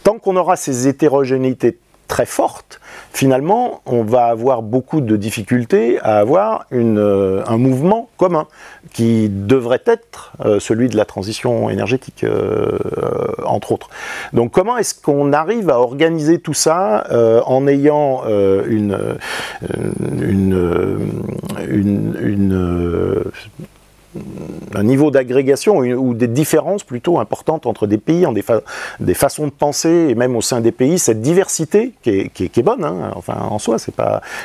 tant qu'on aura ces hétérogénéités très fortes, finalement, on va avoir beaucoup de difficultés à avoir un mouvement commun qui devrait être celui de la transition énergétique, entre autres. Donc comment est-ce qu'on arrive à organiser tout ça en ayant un niveau d'agrégation ou des différences plutôt importantes entre des pays, des façons de penser, et même au sein des pays, cette diversité qui est bonne, enfin en soi,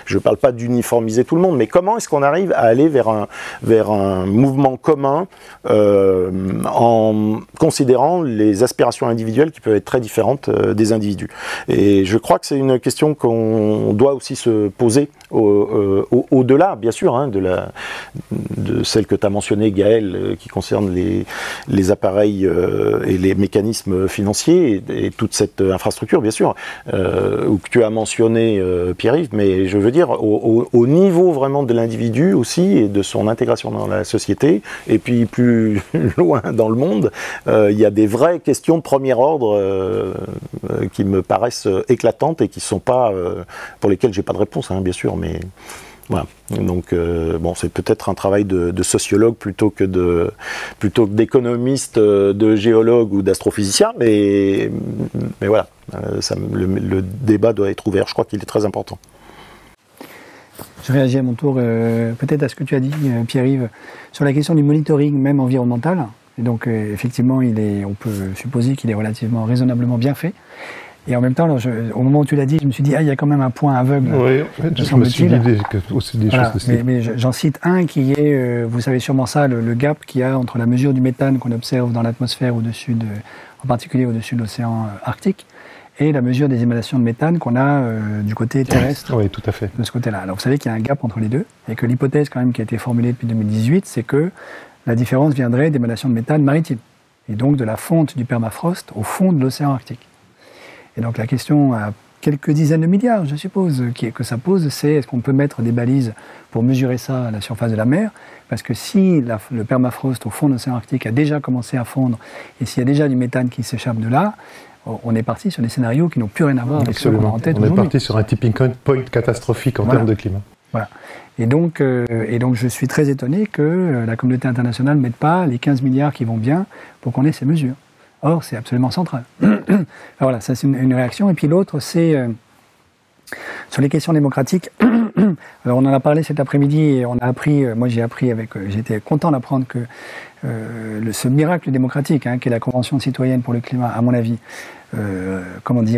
je ne parle pas d'uniformiser tout le monde, mais comment est-ce qu'on arrive à aller vers un mouvement commun en considérant les aspirations individuelles qui peuvent être très différentes des individus. Et je crois que c'est une question qu'on doit aussi se poser au-delà, bien sûr, de celle que tu as mentionnée, Gaël, qui concerne les appareils et les mécanismes financiers et toute cette infrastructure, bien sûr, ou que tu as mentionné, Pierre-Yves, mais je veux dire au niveau vraiment de l'individu aussi et de son intégration dans la société, et puis plus loin dans le monde, il y a des vraies questions de premier ordre qui me paraissent éclatantes et qui sont pas, pour lesquelles j'ai pas de réponse, bien sûr, mais voilà. Donc bon, c'est peut-être un travail de sociologue plutôt que d'économiste, de géologue ou d'astrophysicien, mais voilà, le débat doit être ouvert. Je crois qu'il est très important. Je réagis à mon tour peut-être à ce que tu as dit, Pierre-Yves, sur la question du monitoring même environnemental. Et donc effectivement, on peut supposer qu'il est relativement raisonnablement bien fait. Et en même temps, au moment où tu l'as dit, je me suis dit, il y a quand même un point aveugle. Oui, en fait, je me suis dit aussi des choses de ce type. Mais j'en cite un qui est, vous savez sûrement ça, le gap qu'il y a entre la mesure du méthane qu'on observe dans l'atmosphère en particulier au-dessus de l'océan Arctique, et la mesure des émanations de méthane qu'on a du côté terrestre. Oui, tout à fait. De ce côté-là. Alors vous savez qu'il y a un gap entre les deux, et que l'hypothèse quand même qui a été formulée depuis 2018, c'est que la différence viendrait d'émanations de méthane maritimes, et donc de la fonte du permafrost au fond de l'océan Arctique. Et donc la question à quelques dizaines de milliards, je suppose, que ça pose, c'est est-ce qu'on peut mettre des balises pour mesurer ça à la surface de la mer? Parce que si le permafrost au fond de l'océan Arctique a déjà commencé à fondre, et s'il y a déjà du méthane qui s'échappe de là, on est parti sur des scénarios qui n'ont plus rien à voir avec ceux qu'on a en tête aujourd'hui. On est parti sur un tipping point catastrophique en termes de climat. Voilà. Et donc je suis très étonné que la communauté internationale ne mette pas les 15 milliards qui vont bien pour qu'on ait ces mesures. Or, c'est absolument central. Voilà, ça c'est une réaction. Et puis l'autre, c'est sur les questions démocratiques. Alors on en a parlé cet après-midi et on a appris, moi j'étais content d'apprendre que ce miracle démocratique, qu'est la Convention citoyenne pour le climat, à mon avis,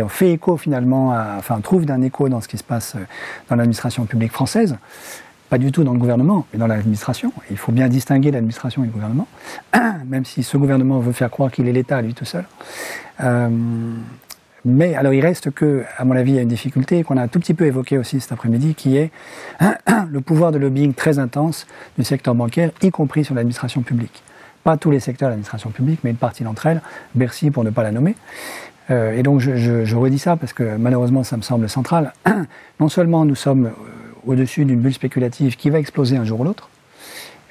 fait écho finalement, trouve d'un écho dans ce qui se passe dans l'administration publique française. Pas du tout dans le gouvernement, mais dans l'administration. Il faut bien distinguer l'administration et le gouvernement, même si ce gouvernement veut faire croire qu'il est l'État, lui tout seul. Mais alors il reste que, à mon avis, il y a une difficulté qu'on a un tout petit peu évoquée aussi cet après-midi, qui est le pouvoir de lobbying très intense du secteur bancaire, y compris sur l'administration publique. Pas tous les secteurs de l'administration publique, mais une partie d'entre elles, Bercy pour ne pas la nommer. Et donc je redis ça parce que malheureusement ça me semble central. Non seulement nous sommes au-dessus d'une bulle spéculative qui va exploser un jour ou l'autre,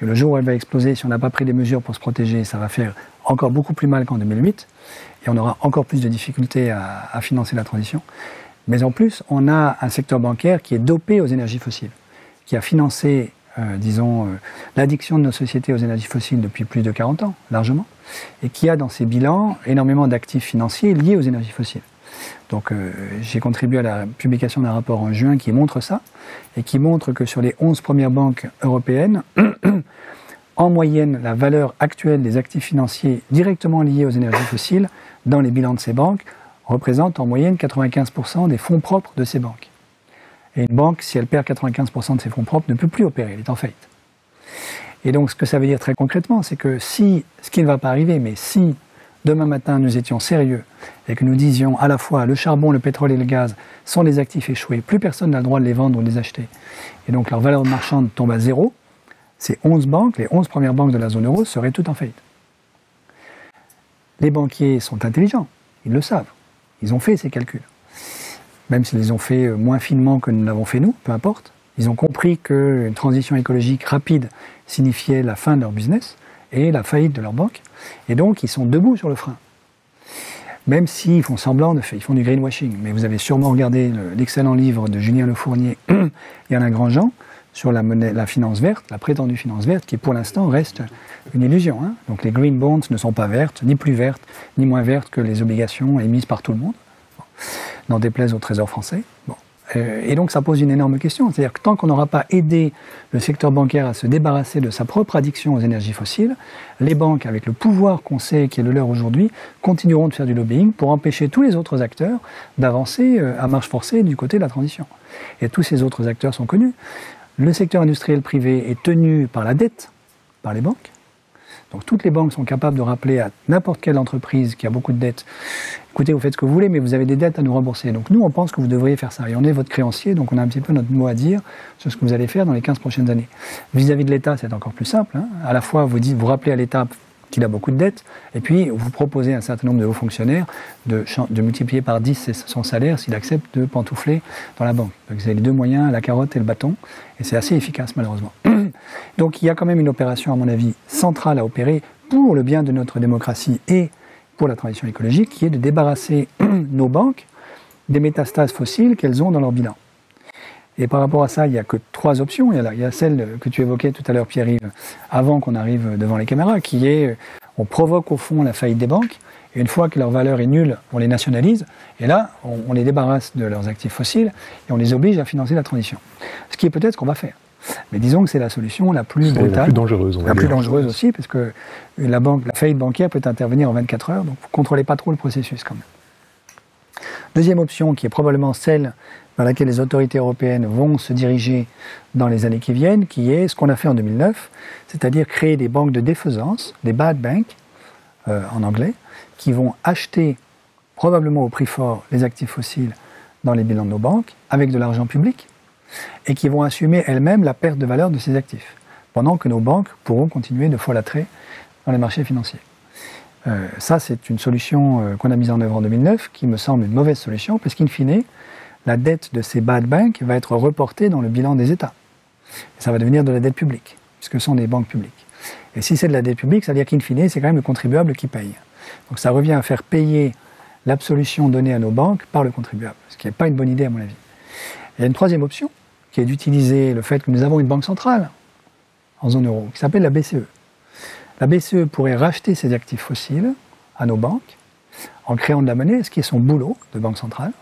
et le jour où elle va exploser, si on n'a pas pris des mesures pour se protéger, ça va faire encore beaucoup plus mal qu'en 2008, et on aura encore plus de difficultés à financer la transition. Mais en plus, on a un secteur bancaire qui est dopé aux énergies fossiles, qui a financé, l'addiction de nos sociétés aux énergies fossiles depuis plus de 40 ans, largement, et qui a dans ses bilans énormément d'actifs financiers liés aux énergies fossiles. Donc j'ai contribué à la publication d'un rapport en juin qui montre ça, et qui montre que sur les 11 premières banques européennes, en moyenne, la valeur actuelle des actifs financiers directement liés aux énergies fossiles dans les bilans de ces banques représente en moyenne 95% des fonds propres de ces banques. Et une banque, si elle perd 95% de ses fonds propres, ne peut plus opérer, elle est en faillite. Et donc ce que ça veut dire très concrètement, c'est que si, ce qui ne va pas arriver, mais si demain matin nous étions sérieux et que nous disions à la fois le charbon, le pétrole et le gaz sont des actifs échoués, plus personne n'a le droit de les vendre ou de les acheter, et donc leur valeur marchande tombe à zéro, ces 11 banques, les 11 premières banques de la zone euro seraient toutes en faillite. Les banquiers sont intelligents, ils le savent, ils ont fait ces calculs. Même s'ils les ont fait moins finement que nous l'avons fait nous, peu importe. Ils ont compris qu'une transition écologique rapide signifiait la fin de leur business et la faillite de leur banque. Et donc, ils sont debout sur le frein. Même s'ils font semblant ils font du greenwashing. Mais vous avez sûrement regardé l'excellent livre de Julien Lefournier et Alain Grandjean sur la finance verte, la prétendue finance verte, qui pour l'instant reste une illusion. Hein. Donc les green bonds ne sont pas vertes, ni plus vertes, ni moins vertes que les obligations émises par tout le monde. Bon. N'en déplaise au Trésor français. Bon. Et donc ça pose une énorme question. C'est-à-dire que tant qu'on n'aura pas aidé le secteur bancaire à se débarrasser de sa propre addiction aux énergies fossiles, les banques, avec le pouvoir qu'on sait qui est le leur aujourd'hui, continueront de faire du lobbying pour empêcher tous les autres acteurs d'avancer à marche forcée du côté de la transition. Et tous ces autres acteurs sont connus. Le secteur industriel privé est tenu par la dette, par les banques. Donc toutes les banques sont capables de rappeler à n'importe quelle entreprise qui a beaucoup de dettes, écoutez, vous faites ce que vous voulez, mais vous avez des dettes à nous rembourser. Donc nous, on pense que vous devriez faire ça. Et on est votre créancier, donc on a un petit peu notre mot à dire sur ce que vous allez faire dans les 15 prochaines années. Vis-à-vis de l'État, c'est encore plus simple. Hein. À la fois, vous rappelez à l'État qu'il a beaucoup de dettes, et puis vous proposez à un certain nombre de hauts fonctionnaires de multiplier par 10 son salaire s'il accepte de pantoufler dans la banque. Donc vous avez les deux moyens, la carotte et le bâton, et c'est assez efficace malheureusement. Donc il y a quand même une opération, à mon avis, centrale à opérer pour le bien de notre démocratie et pour la transition écologique, qui est de débarrasser nos banques des métastases fossiles qu'elles ont dans leur bilan. Et par rapport à ça, il n'y a que 3 options. Il y a celle que tu évoquais tout à l'heure, Pierre-Yves, avant qu'on arrive devant les caméras, qui est, on provoque au fond la faillite des banques, et une fois que leur valeur est nulle, on les nationalise, et là, on les débarrasse de leurs actifs fossiles, et on les oblige à financer la transition. Ce qui est peut-être ce qu'on va faire. Mais disons que c'est la solution la plus brutale. La plus dangereuse, on va dire. La plus dangereuse aussi, parce que la faillite bancaire peut intervenir en 24 heures, donc vous ne contrôlez pas trop le processus quand même. Deuxième option, qui est probablement celle vers laquelle les autorités européennes vont se diriger dans les années qui viennent, qui est ce qu'on a fait en 2009, c'est-à-dire créer des banques de défaisance, des bad banks, en anglais, qui vont acheter probablement au prix fort les actifs fossiles dans les bilans de nos banques, avec de l'argent public, et qui vont assumer elles-mêmes la perte de valeur de ces actifs, pendant que nos banques pourront continuer de folâtrer dans les marchés financiers. Ça, c'est une solution qu'on a mise en œuvre en 2009, qui me semble une mauvaise solution, parce qu'in fine, la dette de ces bad banks va être reportée dans le bilan des États. Et ça va devenir de la dette publique, puisque ce sont des banques publiques. Et si c'est de la dette publique, ça veut dire qu'in fine, c'est quand même le contribuable qui paye. Donc ça revient à faire payer l'absolution donnée à nos banques par le contribuable, ce qui n'est pas une bonne idée à mon avis. Il y a une troisième option, qui est d'utiliser le fait que nous avons une banque centrale en zone euro, qui s'appelle la BCE. La BCE pourrait racheter ses actifs fossiles à nos banques en créant de la monnaie, ce qui est son boulot de banque centrale,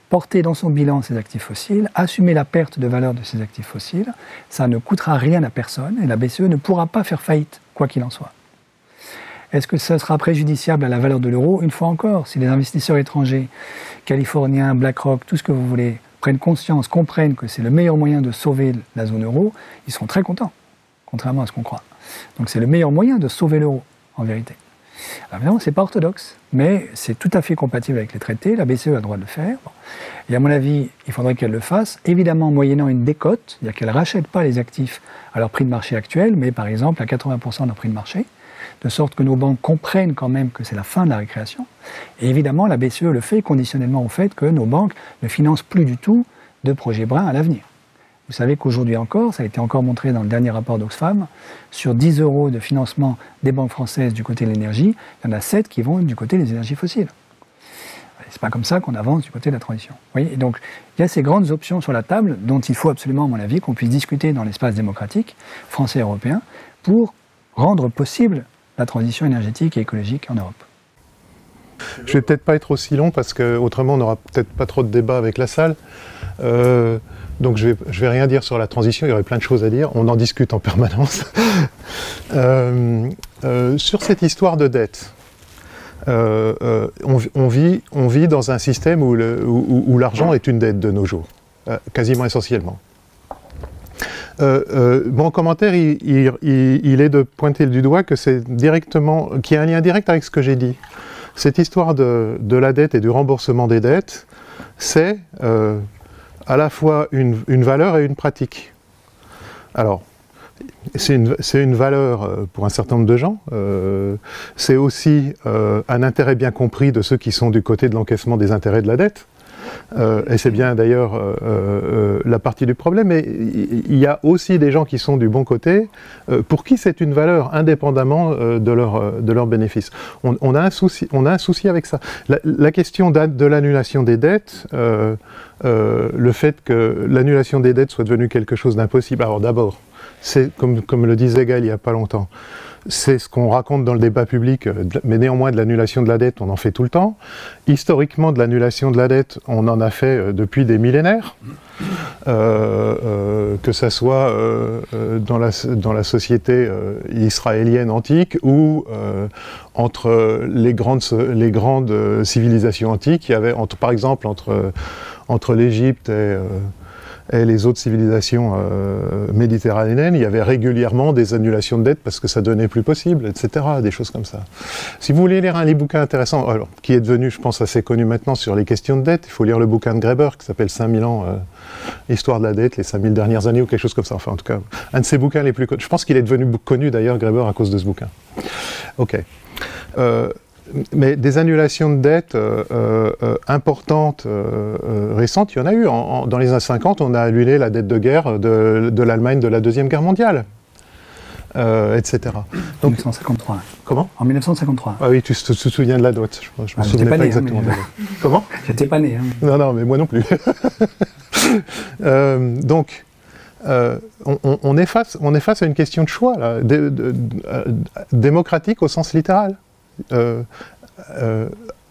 porter dans son bilan ces actifs fossiles, assumer la perte de valeur de ces actifs fossiles, ça ne coûtera rien à personne et la BCE ne pourra pas faire faillite, quoi qu'il en soit. Est-ce que ça sera préjudiciable à la valeur de l'euro? Une fois encore, si les investisseurs étrangers, californiens, BlackRock, tout ce que vous voulez, prennent conscience, comprennent que c'est le meilleur moyen de sauver la zone euro, ils seront très contents, contrairement à ce qu'on croit. Donc c'est le meilleur moyen de sauver l'euro, en vérité. Alors évidemment, c'est pas orthodoxe, mais c'est tout à fait compatible avec les traités, la BCE a le droit de le faire. Bon. Et à mon avis, il faudrait qu'elle le fasse, évidemment moyennant une décote, c'est-à-dire qu'elle ne rachète pas les actifs à leur prix de marché actuel, mais par exemple à 80% de leur prix de marché, de sorte que nos banques comprennent quand même que c'est la fin de la récréation. Et évidemment, la BCE le fait conditionnellement au fait que nos banques ne financent plus du tout de projets bruns à l'avenir. Vous savez qu'aujourd'hui encore, ça a été encore montré dans le dernier rapport d'Oxfam, sur 10 € de financement des banques françaises du côté de l'énergie, il y en a 7 qui vont du côté des énergies fossiles. C'est pas comme ça qu'on avance du côté de la transition. Vous voyez, et donc, il y a ces grandes options sur la table dont il faut absolument, à mon avis, qu'on puisse discuter dans l'espace démocratique, français et européen, pour rendre possible la transition énergétique et écologique en Europe. Je vais peut-être pas être aussi long parce que autrement on n'aura peut-être pas trop de débat avec la salle. Donc je vais rien dire sur la transition, il y aurait plein de choses à dire, on en discute en permanence. Sur cette histoire de dette, on vit dans un système où l'argent est une dette de nos jours, quasiment essentiellement. Mon commentaire, il est de pointer du doigt que c'est directement, qu'il y a un lien direct avec ce que j'ai dit. Cette histoire de la dette et du remboursement des dettes, c'est à la fois une valeur et une pratique. Alors, c'est une valeur pour un certain nombre de gens. C'est aussi un intérêt bien compris de ceux qui sont du côté de l'encaissement des intérêts de la dette. Et c'est bien d'ailleurs la partie du problème. Mais il y a aussi des gens qui sont du bon côté, pour qui c'est une valeur indépendamment de leurs bénéfices. On a un souci avec ça. La question de l'annulation des dettes, le fait que l'annulation des dettes soit devenue quelque chose d'impossible. Alors d'abord, c'est comme le disait Gaël il n'y a pas longtemps, c'est ce qu'on raconte dans le débat public, mais néanmoins de l'annulation de la dette, on en fait tout le temps. Historiquement, de l'annulation de la dette, on en a fait depuis des millénaires, que ça soit dans la société israélienne antique ou entre les grandes civilisations antiques. Il y avait, par exemple, entre l'Égypte et les autres civilisations méditerranéennes, il y avait régulièrement des annulations de dettes parce que ça devenait plus possible, etc., des choses comme ça. Si vous voulez lire un bouquin intéressant, alors, qui est devenu, je pense, assez connu maintenant sur les questions de dette, il faut lire le bouquin de Graeber qui s'appelle 5000 ans, Histoire de la dette, les 5000 dernières années ou quelque chose comme ça. Enfin, en tout cas, un de ses bouquins les plus connus. Je pense qu'il est devenu connu d'ailleurs, Graeber, à cause de ce bouquin. Ok. Mais des annulations de dettes importantes, récentes, il y en a eu. Dans les années 50, on a annulé la dette de guerre de l'Allemagne de la Deuxième Guerre mondiale, etc. Donc, 1953. Comment ? En 1953. Ah oui, tu te souviens de la date. Je me souviens pas exactement de la date. Comment ? J'étais pas né. Hein. Non, mais moi non plus. Donc, on est face à une question de choix, là, démocratique au sens littéral.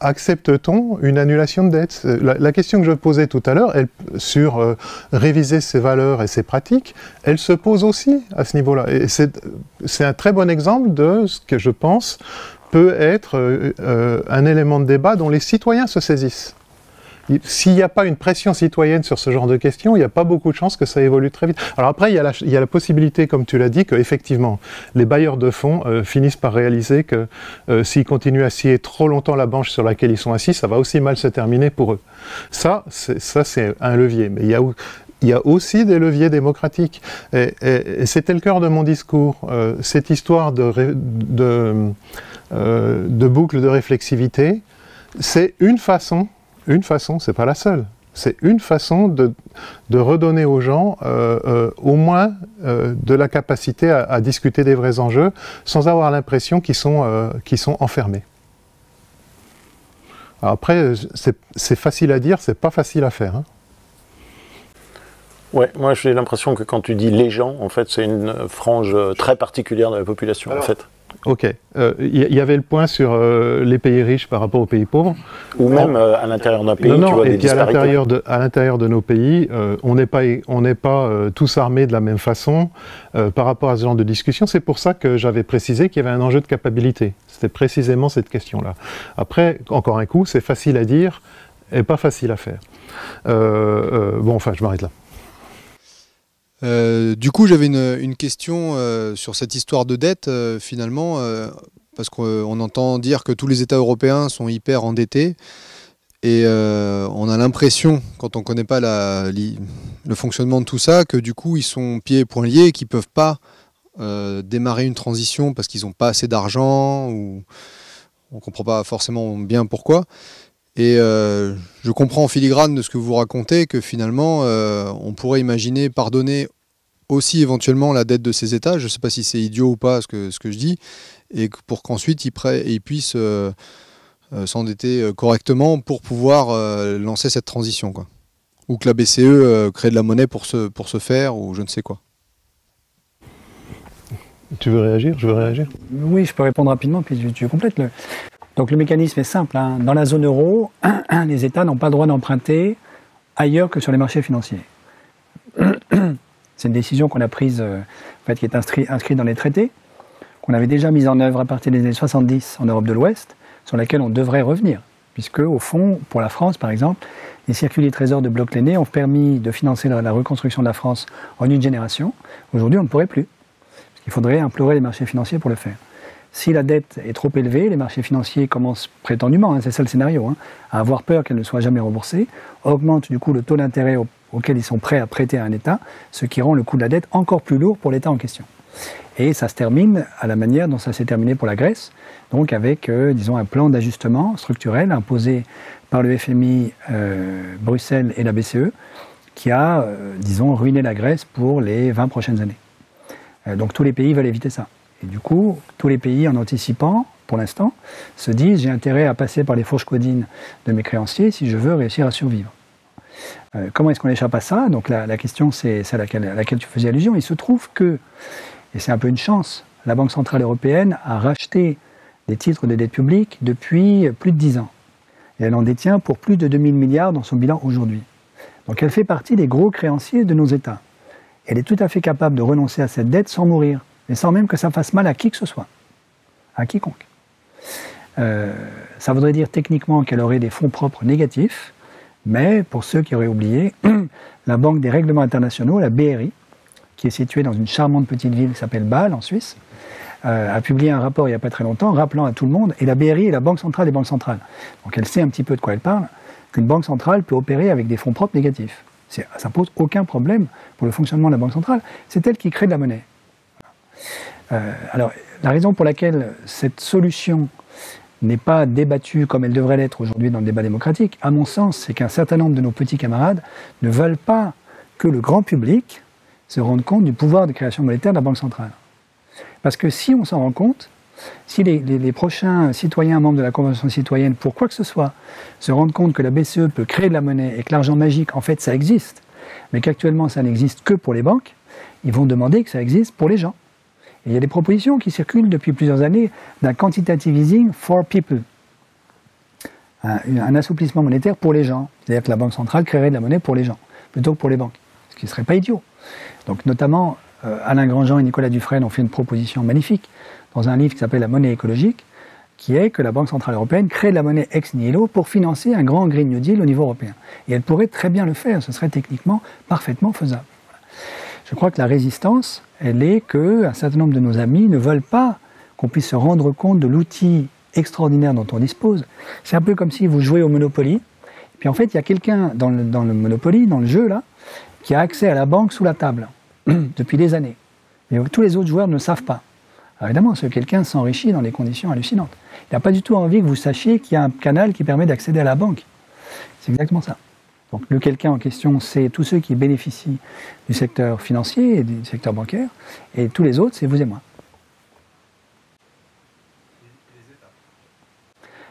Accepte-t-on une annulation de dette ? La question que je posais tout à l'heure, sur réviser ses valeurs et ses pratiques, elle se pose aussi à ce niveau-là. Et c'est un très bon exemple de ce que je pense peut être un élément de débat dont les citoyens se saisissent. S'il n'y a pas une pression citoyenne sur ce genre de questions, il n'y a pas beaucoup de chances que ça évolue très vite. Alors après, il y a la possibilité, comme tu l'as dit, qu'effectivement, les bailleurs de fonds finissent par réaliser que s'ils continuent à scier trop longtemps la branche sur laquelle ils sont assis, ça va aussi mal se terminer pour eux. Ça c'est un levier. Mais il y a aussi des leviers démocratiques. Et c'était le cœur de mon discours. Cette histoire de boucle de réflexivité, c'est une façon, c'est pas la seule, c'est une façon de redonner aux gens au moins de la capacité à discuter des vrais enjeux sans avoir l'impression qu'ils sont enfermés. Alors après, c'est facile à dire, c'est pas facile à faire. Hein. Ouais, moi j'ai l'impression que quand tu dis les gens, en fait, c'est une frange très particulière de la population, en fait. Ok. Il y avait le point sur les pays riches par rapport aux pays pauvres. Ou même à l'intérieur d'un pays, tu vois des disparités. À l'intérieur de nos pays, on n'est pas tous armés de la même façon par rapport à ce genre de discussion. C'est pour ça que j'avais précisé qu'il y avait un enjeu de capacité. C'était précisément cette question-là. Après, encore un coup, c'est facile à dire et pas facile à faire. Bon, enfin, je m'arrête là. Du coup, j'avais une question sur cette histoire de dette, finalement, parce qu'on entend dire que tous les États européens sont hyper endettés, et on a l'impression, quand on ne connaît pas le fonctionnement de tout ça, que du coup, ils sont pieds et poings liés et qu'ils ne peuvent pas démarrer une transition parce qu'ils n'ont pas assez d'argent, ou on ne comprend pas forcément bien pourquoi. Et je comprends en filigrane de ce que vous racontez que finalement, on pourrait imaginer pardonner aussi éventuellement la dette de ces États. Je ne sais pas si c'est idiot ou pas ce que je dis, et pour qu'ensuite ils puissent s'endetter correctement pour pouvoir lancer cette transition, quoi. Ou que la BCE crée de la monnaie pour se faire, ou je ne sais quoi. Tu veux réagir ? Je veux réagir ? Oui, je peux répondre rapidement, puis tu complètes. Donc le mécanisme est simple. Hein. Dans la zone euro, les États n'ont pas le droit d'emprunter ailleurs que sur les marchés financiers. C'est une décision qu'on a prise, en fait, qui est inscrite dans les traités, qu'on avait déjà mise en œuvre à partir des années 70 en Europe de l'Ouest, sur laquelle on devrait revenir. Puisque, au fond, pour la France, par exemple, Les circuits des trésors de Bloch Lenné ont permis de financer la reconstruction de la France en une génération. Aujourd'hui, on ne pourrait plus. Parce qu'il faudrait implorer les marchés financiers pour le faire. Si la dette est trop élevée, les marchés financiers commencent prétendument, c'est ça le scénario, à avoir peur qu'elle ne soit jamais remboursée, augmentent du coup le taux d'intérêt auquel ils sont prêts à prêter à un État, ce qui rend le coût de la dette encore plus lourd pour l'État en question. Et ça se termine à la manière dont ça s'est terminé pour la Grèce, donc avec, disons, un plan d'ajustement structurel imposé par le FMI, Bruxelles et la BCE, qui a, disons, ruiné la Grèce pour les 20 prochaines années. Donc tous les pays veulent éviter ça. Et du coup, tous les pays, en anticipant, pour l'instant, se disent « j'ai intérêt à passer par les fourches caudines de mes créanciers si je veux réussir à survivre ». Comment est-ce qu'on échappe à ça? Donc la question, c'est celle à laquelle tu faisais allusion. Il se trouve que, et c'est un peu une chance, la Banque Centrale Européenne a racheté des titres de dette publique depuis plus de 10 ans. Et elle en détient pour plus de 2000 milliards dans son bilan aujourd'hui. Donc elle fait partie des gros créanciers de nos États. Elle est tout à fait capable de renoncer à cette dette sans mourir, et sans même que ça fasse mal à qui que ce soit, à quiconque. Ça voudrait dire techniquement qu'elle aurait des fonds propres négatifs, mais pour ceux qui auraient oublié, la Banque des règlements internationaux, la BRI, qui est située dans une charmante petite ville qui s'appelle Bâle, en Suisse, a publié un rapport il n'y a pas très longtemps, rappelant à tout le monde, et la BRI est la Banque centrale des banques centrales. Donc elle sait un petit peu de quoi elle parle, qu'une banque centrale peut opérer avec des fonds propres négatifs. Ça ne pose aucun problème pour le fonctionnement de la Banque centrale. C'est elle qui crée de la monnaie. Alors, la raison pour laquelle cette solution n'est pas débattue comme elle devrait l'être aujourd'hui dans le débat démocratique, à mon sens, c'est qu'un certain nombre de nos petits camarades ne veulent pas que le grand public se rende compte du pouvoir de création monétaire de la Banque centrale. Parce que si on s'en rend compte, si les prochains citoyens membres de la Convention citoyenne, pour quoi que ce soit, se rendent compte que la BCE peut créer de la monnaie et que l'argent magique, en fait, ça existe, mais qu'actuellement, ça n'existe que pour les banques, ils vont demander que ça existe pour les gens. Et il y a des propositions qui circulent depuis plusieurs années d'un quantitative easing for people, un assouplissement monétaire pour les gens. C'est-à-dire que la Banque centrale créerait de la monnaie pour les gens, plutôt que pour les banques, ce qui ne serait pas idiot. Donc notamment, Alain Grandjean et Nicolas Dufresne ont fait une proposition magnifique dans un livre qui s'appelle « La monnaie écologique », qui est que la Banque centrale européenne crée de la monnaie ex nihilo pour financer un grand Green New Deal au niveau européen. Et elle pourrait très bien le faire, ce serait techniquement parfaitement faisable. Je crois que la résistance, elle est qu'un certain nombre de nos amis ne veulent pas qu'on puisse se rendre compte de l'outil extraordinaire dont on dispose. C'est un peu comme si vous jouez au Monopoly, et puis en fait, il y a quelqu'un dans le Monopoly, dans le jeu, là, qui a accès à la banque sous la table, depuis des années. Et tous les autres joueurs ne savent pas. Alors évidemment, ce quelqu'un s'enrichit dans des conditions hallucinantes. Il n'a pas du tout envie que vous sachiez qu'il y a un canal qui permet d'accéder à la banque. C'est exactement ça. Donc le quelqu'un en question, c'est tous ceux qui bénéficient du secteur financier et du secteur bancaire, et tous les autres, c'est vous et moi.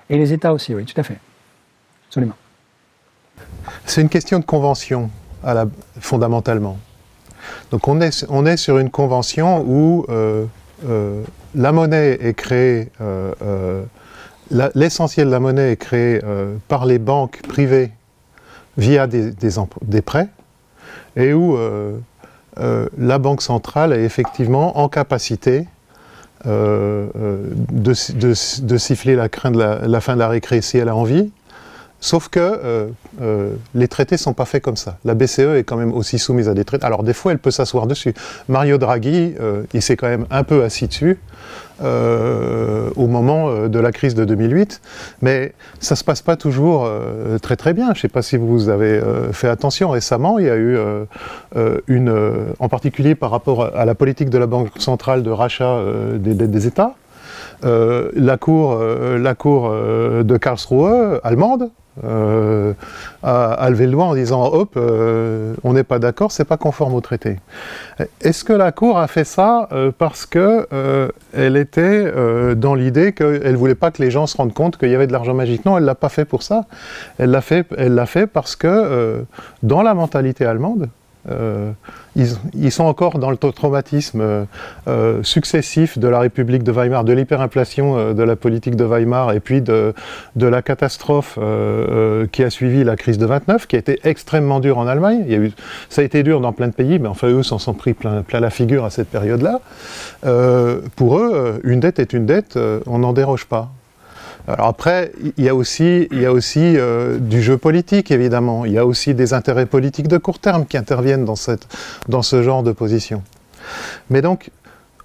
Et les États aussi, oui, tout à fait. Absolument. C'est une question de convention, fondamentalement. Donc on est sur une convention où la monnaie est créée, l'essentiel de la monnaie est créé par les banques privées via des prêts, et où la Banque centrale est effectivement en capacité de siffler la fin de la récré si elle a envie, sauf que les traités ne sont pas faits comme ça. La BCE est quand même aussi soumise à des traités. Alors des fois, elle peut s'asseoir dessus. Mario Draghi, il s'est quand même un peu assis dessus au moment de la crise de 2008, mais ça ne se passe pas toujours très très bien. Je ne sais pas si vous avez fait attention récemment, il y a eu en particulier par rapport à la politique de la Banque centrale de rachat des dettes des États, la cour de Karlsruhe, allemande, a levé le doigt en disant « Hop, on n'est pas d'accord, c'est pas conforme au traité ». Est-ce que la Cour a fait ça parce qu'elle était dans l'idée qu'elle ne voulait pas que les gens se rendent compte qu'il y avait de l'argent magique? Non, elle ne l'a pas fait pour ça. Elle l'a fait parce que dans la mentalité allemande, ils sont encore dans le traumatisme successif de la République de Weimar, de l'hyperinflation de la politique de Weimar, et puis de la catastrophe qui a suivi la crise de 29, qui a été extrêmement dure en Allemagne. Ça a été dur dans plein de pays, mais enfin eux s'en sont pris plein la figure à cette période-là. Pour eux, une dette est une dette, on n'en déroge pas. Alors après, il y a aussi du jeu politique, évidemment. Il y a aussi des intérêts politiques de court terme qui interviennent dans ce genre de position. Mais donc,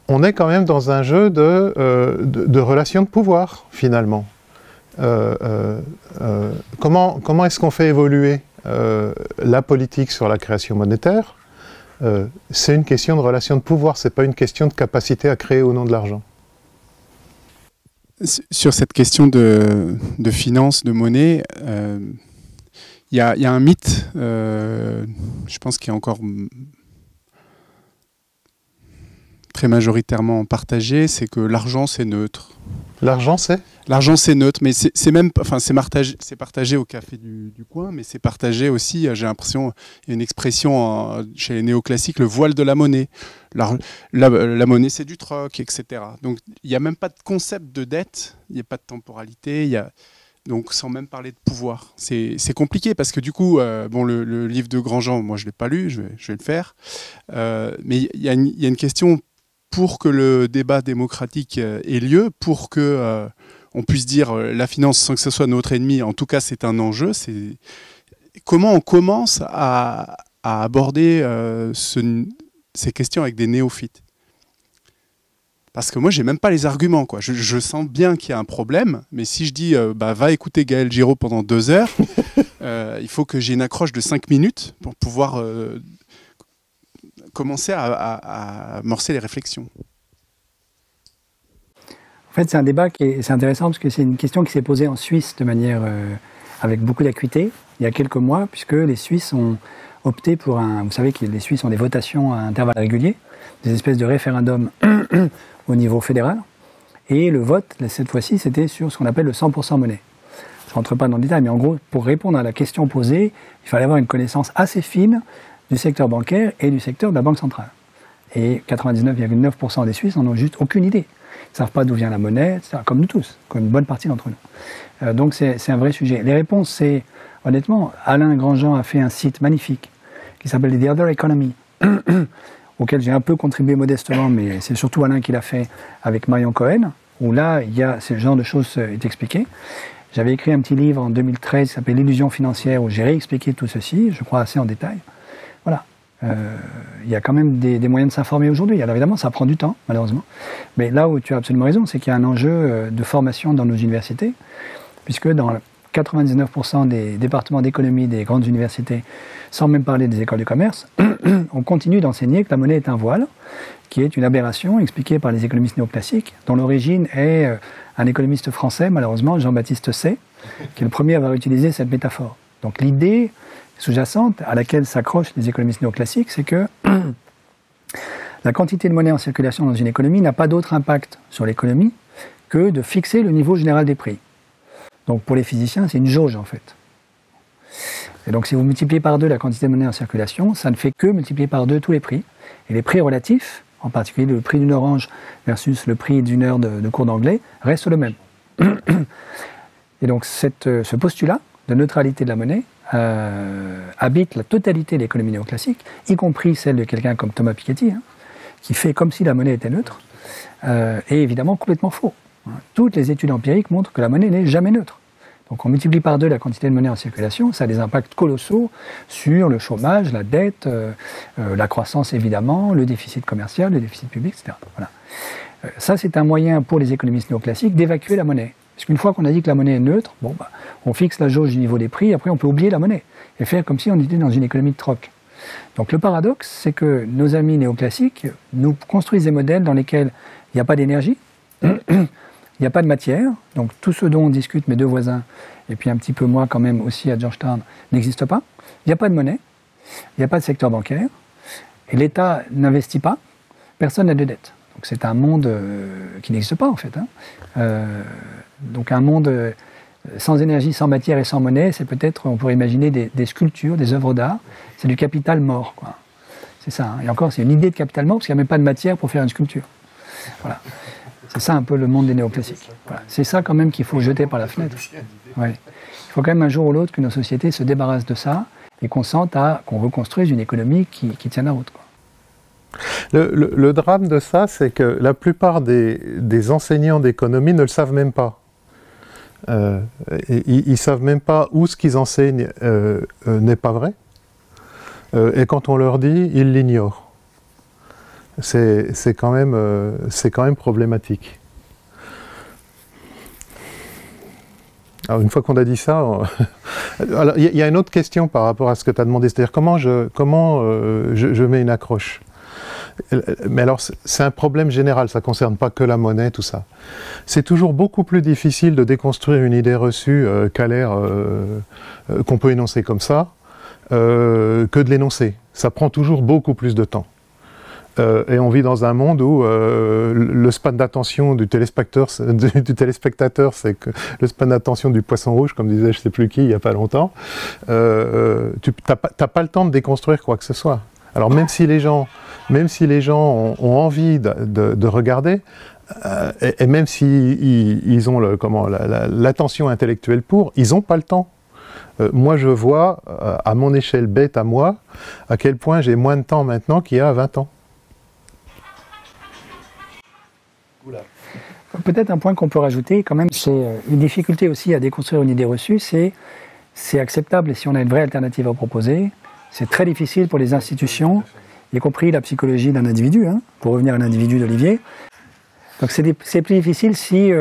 on est quand même dans un jeu de relations de pouvoir, finalement. Comment est-ce qu'on fait évoluer la politique sur la création monétaire? C'est une question de relations de pouvoir, c'est pas une question de capacité à créer ou non de l'argent. Sur cette question de finance, de monnaie, il y a un mythe, je pense, qui est encore très majoritairement partagé, c'est que l'argent c'est neutre. L'argent c'est ? L'argent c'est neutre, mais c'est même, enfin c'est partagé au café du coin, mais c'est partagé aussi, j'ai l'impression, il y a une expression chez les néoclassiques, le voile de la monnaie. La monnaie c'est du troc, etc. Donc il n'y a même pas de concept de dette, il n'y a pas de temporalité, donc sans même parler de pouvoir. C'est compliqué parce que du coup, bon, le livre de Grandjean, moi je ne l'ai pas lu, je vais le faire, mais il y a une question pour que le débat démocratique ait lieu, pour que on puisse dire la finance sans que ce soit notre ennemi, en tout cas c'est un enjeu. Comment on commence à aborder ces questions avec des néophytes? Parce que moi j'ai même pas les arguments, quoi. Je sens bien qu'il y a un problème, mais si je dis va écouter Gaël Giraud pendant 2 heures, il faut que j'ai une accroche de 5 minutes pour pouvoir commencer à amorcer les réflexions. En fait, c'est un débat c'est intéressant parce que c'est une question qui s'est posée en Suisse de manière avec beaucoup d'acuité il y a quelques mois, puisque les Suisses ont opté pour vous savez que les Suisses ont des votations à intervalles réguliers, des espèces de référendums au niveau fédéral, et le vote, cette fois-ci, c'était sur ce qu'on appelle le 100% monnaie. Je ne rentre pas dans le détail, mais en gros, pour répondre à la question posée, il fallait avoir une connaissance assez fine du secteur bancaire et du secteur de la Banque centrale. Et 99,9% des Suisses n'en ont juste aucune idée. Ils ne savent pas d'où vient la monnaie, etc., comme nous tous, comme une bonne partie d'entre nous. Donc c'est un vrai sujet. Les réponses, c'est, honnêtement, Alain Grandjean a fait un site magnifique qui s'appelle The Other Economy, auquel j'ai un peu contribué modestement, mais c'est surtout Alain qui l'a fait avec Marion Cohen, où là, ce genre de choses est expliqué. J'avais écrit un petit livre en 2013 qui s'appelle L'illusion financière, où j'ai réexpliqué tout ceci, je crois assez en détail. Voilà. Il y a quand même des moyens de s'informer aujourd'hui. Alors évidemment, ça prend du temps, malheureusement. Mais là où tu as absolument raison, c'est qu'il y a un enjeu de formation dans nos universités, puisque dans 99% des départements d'économie des grandes universités, sans même parler des écoles de commerce, on continue d'enseigner que la monnaie est un voile, qui est une aberration expliquée par les économistes néoclassiques, dont l'origine est un économiste français, malheureusement, Jean-Baptiste Say, qui est le premier à avoir utilisé cette métaphore. Donc l'idée sous-jacente à laquelle s'accrochent les économistes néoclassiques, c'est que la quantité de monnaie en circulation dans une économie n'a pas d'autre impact sur l'économie que de fixer le niveau général des prix. Donc pour les physiciens, c'est une jauge en fait. Et donc si vous multipliez par 2 la quantité de monnaie en circulation, ça ne fait que multiplier par 2 tous les prix. Et les prix relatifs, en particulier le prix d'une orange versus le prix d'une heure de cours d'anglais, restent le même. Et donc ce postulat de neutralité de la monnaie habite la totalité de l'économie néoclassique, y compris celle de quelqu'un comme Thomas Piketty, qui fait comme si la monnaie était neutre, est évidemment complètement faux. Toutes les études empiriques montrent que la monnaie n'est jamais neutre. Donc on multiplie par 2 la quantité de monnaie en circulation, ça a des impacts colossaux sur le chômage, la dette, la croissance évidemment, le déficit commercial, le déficit public, etc. Voilà. Ça c'est un moyen pour les économistes néoclassiques d'évacuer la monnaie. Parce qu'une fois qu'on a dit que la monnaie est neutre, on fixe la jauge du niveau des prix, après on peut oublier la monnaie et faire comme si on était dans une économie de troc. Donc le paradoxe, c'est que nos amis néoclassiques nous construisent des modèles dans lesquels il n'y a pas d'énergie, il n'y a pas de matière, donc tout ce dont on discute, mes 2 voisins, et puis un petit peu moi quand même aussi à Georgetown, n'existe pas. Il n'y a pas de monnaie, il n'y a pas de secteur bancaire, et l'État n'investit pas, personne n'a de dette. Donc c'est un monde qui n'existe pas en fait. Donc un monde sans énergie, sans matière et sans monnaie, c'est peut-être, on pourrait imaginer des sculptures, des œuvres d'art, c'est du capital mort, quoi. C'est ça, Et encore, c'est une idée de capital mort, parce qu'il n'y a même pas de matière pour faire une sculpture. Voilà. C'est ça un peu le monde des néoclassiques. Voilà. C'est ça quand même qu'il faut jeter par la fenêtre. Ouais. Il faut quand même un jour ou l'autre que nos sociétés se débarrassent de ça et qu'on reconstruise une économie qui tienne la route, quoi. Le drame de ça, c'est que la plupart des enseignants d'économie ne le savent même pas. Ils ne savent même pas où ce qu'ils enseignent n'est pas vrai. Et quand on leur dit, ils l'ignorent. C'est quand même problématique. Alors, une fois qu'on a dit ça, alors, il y a une autre question par rapport à ce que tu as demandé, c'est-à-dire comment je mets une accroche. Mais alors, c'est un problème général, ça ne concerne pas que la monnaie, tout ça. C'est toujours beaucoup plus difficile de déconstruire une idée reçue qu'à l'air qu'on peut énoncer comme ça, que de l'énoncer. Ça prend toujours beaucoup plus de temps. Et on vit dans un monde où le span d'attention du téléspectateur, c'est que le span d'attention du poisson rouge, comme disait je ne sais plus qui il n'y a pas longtemps, tu n'as pas le temps de déconstruire quoi que ce soit. Alors même si les gens ont envie de regarder, et même s'ils ont l'attention intellectuelle pour, ils n'ont pas le temps. Moi je vois, à mon échelle bête à moi, à quel point j'ai moins de temps maintenant qu'il y a 20 ans. Peut-être un point qu'on peut rajouter, quand même, c'est une difficulté aussi à déconstruire une idée reçue, c'est acceptable et si on a une vraie alternative à proposer, c'est très difficile pour les institutions, y compris la psychologie d'un individu, hein, pour revenir à l'individu d'Olivier. Donc c'est plus difficile si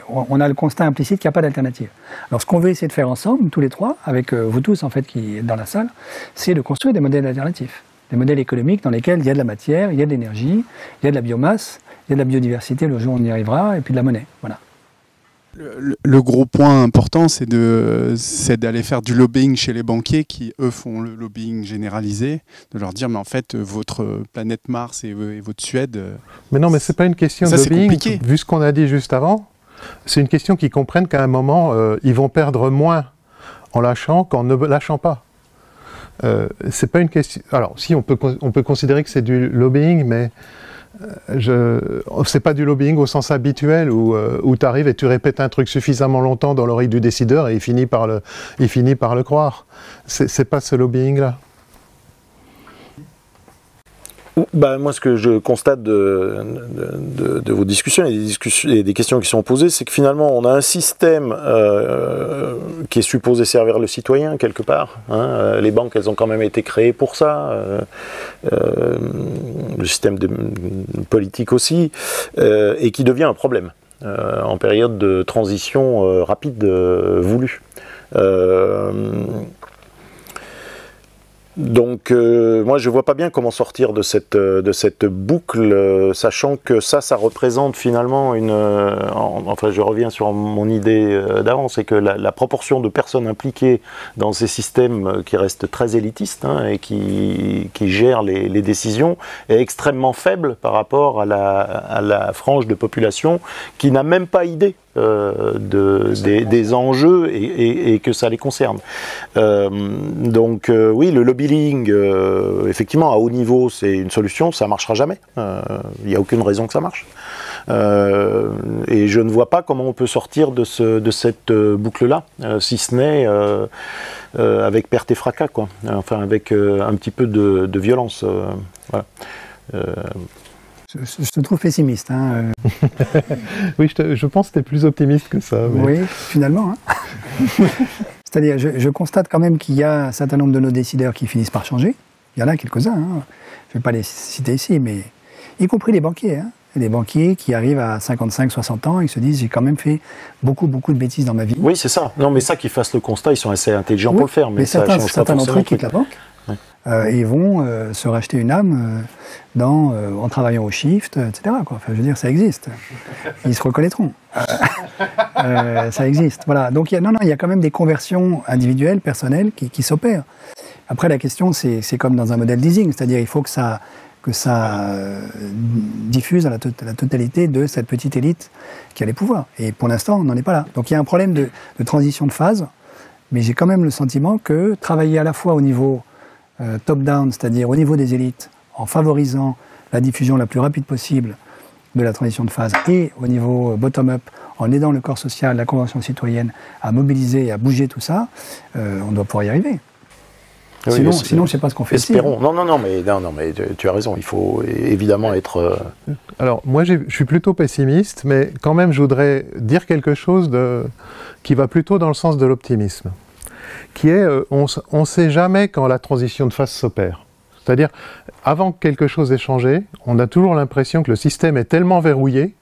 on a le constat implicite qu'il n'y a pas d'alternative. Alors ce qu'on veut essayer de faire ensemble, tous les trois, avec vous tous en fait qui êtes dans la salle, c'est de construire des modèles alternatifs. Des modèles économiques dans lesquels il y a de la matière, il y a de l'énergie, il y a de la biomasse, il y a de la biodiversité, le jour où on y arrivera, et puis de la monnaie. Voilà. Le gros point important, c'est d'aller faire du lobbying chez les banquiers qui, eux, font le lobbying généralisé, de leur dire, mais en fait, votre planète Mars et votre Suède... Mais non, mais ce n'est pas une question de lobbying. Vu ce qu'on a dit juste avant, c'est une question qu'ils comprennent qu'à un moment, ils vont perdre moins en lâchant qu'en ne lâchant pas. C'est pas une question... Alors, si, on peut considérer que c'est du lobbying, mais... c'est pas du lobbying au sens habituel où tu arrives et tu répètes un truc suffisamment longtemps dans l'oreille du décideur et il finit par le croire. C'est pas ce lobbying-là. Bah, moi, ce que je constate de vos discussions et des questions qui sont posées, c'est que finalement, on a un système qui est supposé servir le citoyen, quelque part. Hein. Les banques, elles ont quand même été créées pour ça. Le système politique aussi. Et qui devient un problème en période de transition rapide voulue. Donc moi je vois pas bien comment sortir de cette boucle, sachant que ça représente finalement enfin je reviens sur mon idée d'avant, c'est que la proportion de personnes impliquées dans ces systèmes qui restent très élitistes hein, et qui gèrent les décisions est extrêmement faible par rapport à la frange de population qui n'a même pas idée des enjeux et que ça les concerne. Donc oui, le lobbying, effectivement, à haut niveau, c'est une solution, ça ne marchera jamais. Il n'y a aucune raison que ça marche. Et je ne vois pas comment on peut sortir de cette boucle-là, si ce n'est avec perte et fracas, quoi. Enfin, avec un petit peu de violence. Voilà. Je te trouve pessimiste. Hein. Oui, je pense que tu es plus optimiste que ça. Mais... Oui, finalement. Hein. C'est-à-dire, je constate quand même qu'il y a un certain nombre de nos décideurs qui finissent par changer. Il y en a quelques-uns. Hein. Je ne vais pas les citer ici, mais y compris les banquiers. Hein. Les banquiers qui arrivent à 55-60 ans et se disent « j'ai quand même fait beaucoup de bêtises dans ma vie ». Oui, c'est ça. Non, mais ça, qu'ils fassent le constat, ils sont assez intelligents pour le faire. Mais certains d'entre eux quittent la banque. Ouais. Et vont se racheter une âme en travaillant au shift, etc. Quoi. Enfin, je veux dire, ça existe. Ils se reconnaîtront. Ça existe. Voilà. Donc, il y a quand même des conversions individuelles, personnelles, qui s'opèrent. Après, la question, c'est comme dans un modèle leasing, c'est-à-dire il faut que ça diffuse à la totalité de cette petite élite qui a les pouvoirs. Et pour l'instant, on n'en est pas là. Donc, il y a un problème de transition de phase, mais j'ai quand même le sentiment que travailler à la fois au niveau top-down, c'est-à-dire au niveau des élites, en favorisant la diffusion la plus rapide possible de la transition de phase, et au niveau bottom-up, en aidant le corps social, la convention citoyenne, à mobiliser et à bouger tout ça, on doit pouvoir y arriver. Sinon, je ne sais pas ce qu'on fait. Espérons. Non, mais tu as raison. Il faut évidemment être. Alors, moi, je suis plutôt pessimiste, mais quand même, je voudrais dire quelque chose qui va plutôt dans le sens de l'optimisme, qui est, on ne sait jamais quand la transition de phase s'opère. C'est-à-dire, avant que quelque chose ait changé, on a toujours l'impression que le système est tellement verrouillé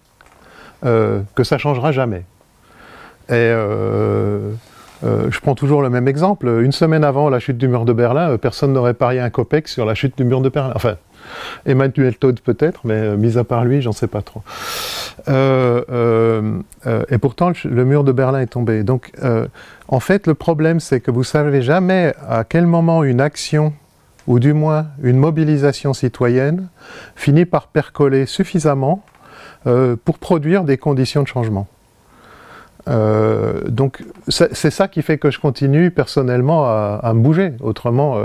que ça ne changera jamais. Et je prends toujours le même exemple. Une semaine avant la chute du mur de Berlin, personne n'aurait parié un copec sur la chute du mur de Berlin. Enfin, Emmanuel Todd peut-être, mais mis à part lui, j'en sais pas trop. Et pourtant, le mur de Berlin est tombé. Donc, en fait, le problème, c'est que vous ne savez jamais à quel moment une action, ou du moins une mobilisation citoyenne, finit par percoler suffisamment pour produire des conditions de changement. Donc c'est ça qui fait que je continue personnellement à me bouger. Autrement,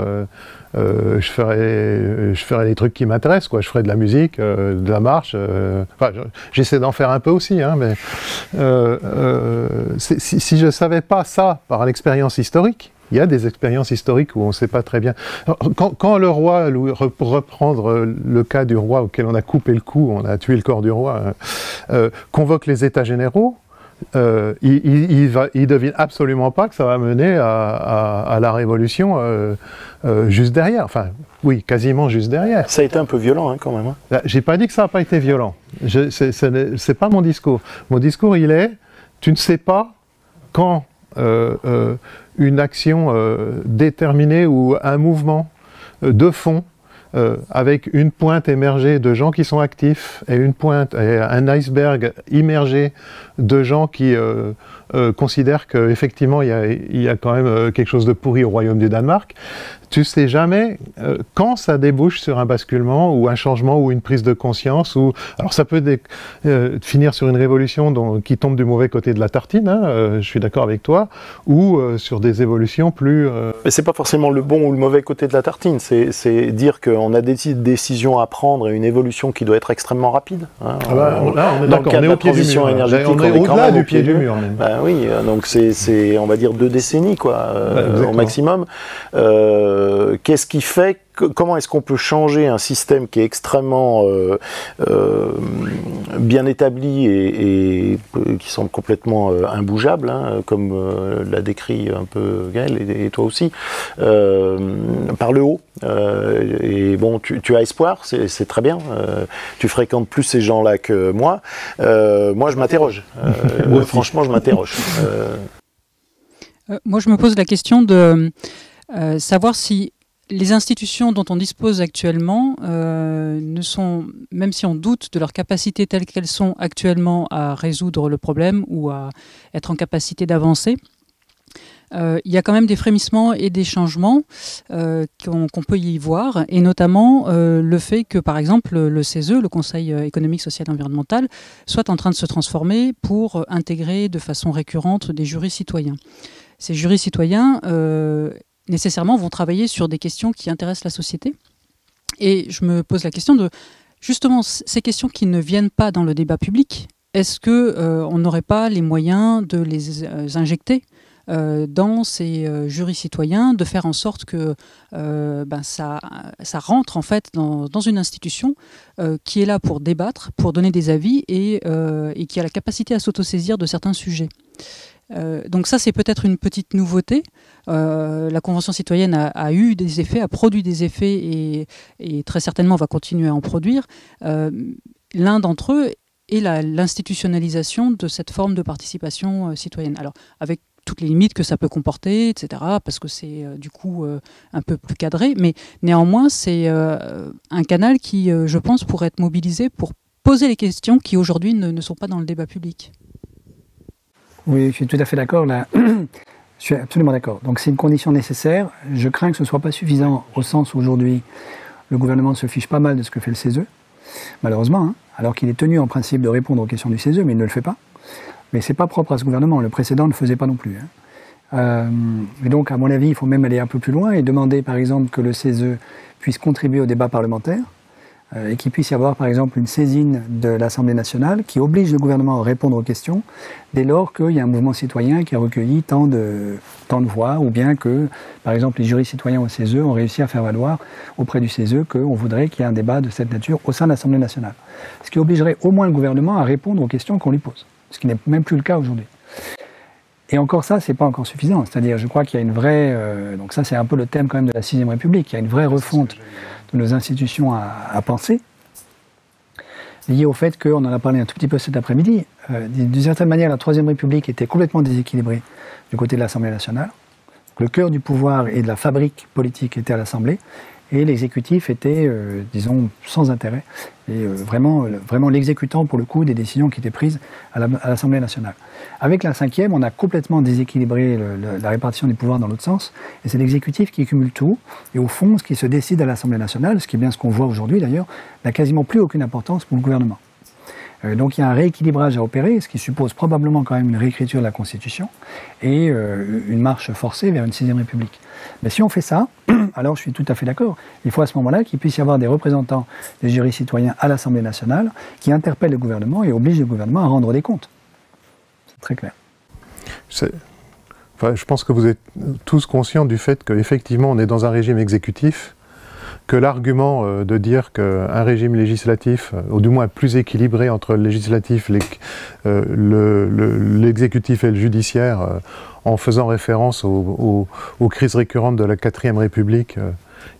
je ferais des trucs qui m'intéressent, quoi. Je ferais de la musique, de la marche. Enfin, j'essaie d'en faire un peu aussi, hein, mais si je ne savais pas ça par l'expérience historique, il y a des expériences historiques où on ne sait pas très bien. Quand le roi, pour reprendre le cas du roi auquel on a coupé le cou, on a tué le corps du roi, convoque les États généraux, il devine absolument pas que ça va mener à la révolution juste derrière. Enfin, oui, quasiment juste derrière. Ça a été un peu violent, hein, quand même. Hein. J'ai pas dit que ça n'a pas été violent. C'est pas mon discours. Mon discours, il est, tu ne sais pas quand une action déterminée ou un mouvement de fond avec une pointe émergée de gens qui sont actifs et un iceberg immergé de gens qui considèrent qu'effectivement il y a quand même quelque chose de pourri au royaume du Danemark. Tu ne sais jamais quand ça débouche sur un basculement ou un changement ou une prise de conscience. Alors ça peut finir sur une révolution qui tombe du mauvais côté de la tartine, hein, je suis d'accord avec toi, ou sur des évolutions plus... Mais c'est pas forcément le bon ou le mauvais côté de la tartine, c'est dire qu'on a des décisions à prendre et une évolution qui doit être extrêmement rapide. Hein. Là, on est d'accord, on est au pied du mur. On est au-delà du pied du mur. Même. Bah oui, donc c'est on va dire 2 décennies, quoi, au maximum. Qu'est-ce qui fait comment est-ce qu'on peut changer un système qui est extrêmement bien établi et qui semble complètement imbougeable, hein, comme l'a décrit un peu Gaël et toi aussi, par le haut. Et bon, tu as espoir, c'est très bien. Tu fréquentes plus ces gens-là que moi. Moi, je m'interroge. Franchement, je m'interroge. Moi, je me pose la question de savoir si les institutions dont on dispose actuellement ne sont, même si on doute de leur capacité telles qu'elles sont actuellement à résoudre le problème ou à être en capacité d'avancer, il y a quand même des frémissements et des changements qu'on peut y voir, et notamment le fait que, par exemple, le CESE, le Conseil économique, social et environnemental, soit en train de se transformer pour intégrer de façon récurrente des jurys citoyens. Ces jurys citoyens nécessairement vont travailler sur des questions qui intéressent la société. Et je me pose la question de, justement, ces questions qui ne viennent pas dans le débat public, est-ce qu'on n'aurait pas les moyens de les injecter dans ces jurys citoyens, de faire en sorte que ça rentre en fait dans une institution qui est là pour débattre, pour donner des avis et qui a la capacité à s'autosaisir de certains sujets. Donc ça, c'est peut-être une petite nouveauté. La Convention citoyenne a eu des effets, a produit des effets et très certainement va continuer à en produire. L'un d'entre eux est l'institutionnalisation de cette forme de participation citoyenne. Alors, avec toutes les limites que ça peut comporter, etc., parce que c'est du coup un peu plus cadré, mais néanmoins, c'est un canal qui, je pense, pourrait être mobilisé pour poser les questions qui aujourd'hui ne sont pas dans le débat public. Oui, je suis tout à fait d'accord. Là, je suis absolument d'accord. Donc c'est une condition nécessaire. Je crains que ce ne soit pas suffisant au sens où aujourd'hui le gouvernement se fiche pas mal de ce que fait le CESE, malheureusement, hein, alors qu'il est tenu en principe de répondre aux questions du CESE, mais il ne le fait pas. Mais c'est pas propre à ce gouvernement. Le précédent ne le faisait pas non plus. Hein. Et donc, à mon avis, il faut même aller un peu plus loin et demander, par exemple, que le CESE puisse contribuer au débat parlementaire, et qu'il puisse y avoir par exemple une saisine de l'Assemblée nationale qui oblige le gouvernement à répondre aux questions dès lors qu'il y a un mouvement citoyen qui a recueilli tant de voix, ou bien que par exemple les jurys citoyens au CESE ont réussi à faire valoir auprès du CESE qu'on voudrait qu'il y ait un débat de cette nature au sein de l'Assemblée nationale. Ce qui obligerait au moins le gouvernement à répondre aux questions qu'on lui pose, ce qui n'est même plus le cas aujourd'hui. Et encore ça, c'est pas encore suffisant. C'est-à-dire, je crois qu'il y a une vraie... donc ça, c'est un peu le thème quand même de la 6ème République. Il y a une vraie refonte de nos institutions à penser, liée au fait qu'on en a parlé un tout petit peu cet après-midi. D'une certaine manière, la 3ème République était complètement déséquilibrée du côté de l'Assemblée nationale. Donc, le cœur du pouvoir et de la fabrique politique était à l'Assemblée, et l'exécutif était, disons, sans intérêt, et vraiment l'exécutant, pour le coup, des décisions qui étaient prises à l'Assemblée nationale. Avec la 5e, on a complètement déséquilibré la répartition des pouvoirs dans l'autre sens, et c'est l'exécutif qui cumule tout, et au fond, ce qui se décide à l'Assemblée nationale, ce qui est bien ce qu'on voit aujourd'hui d'ailleurs, n'a quasiment plus aucune importance pour le gouvernement. Donc il y a un rééquilibrage à opérer, ce qui suppose probablement quand même une réécriture de la Constitution et une marche forcée vers une 6ème République. Mais si on fait ça, alors je suis tout à fait d'accord. Il faut à ce moment-là qu'il puisse y avoir des représentants des jurys citoyens à l'Assemblée nationale qui interpellent le gouvernement et obligent le gouvernement à rendre des comptes. C'est très clair. Enfin, je pense que vous êtes tous conscients du fait qu'effectivement on est dans un régime exécutif, que l'argument de dire qu'un régime législatif, ou du moins plus équilibré entre le législatif, l'exécutif et le judiciaire, en faisant référence aux crises récurrentes de la 4ème République,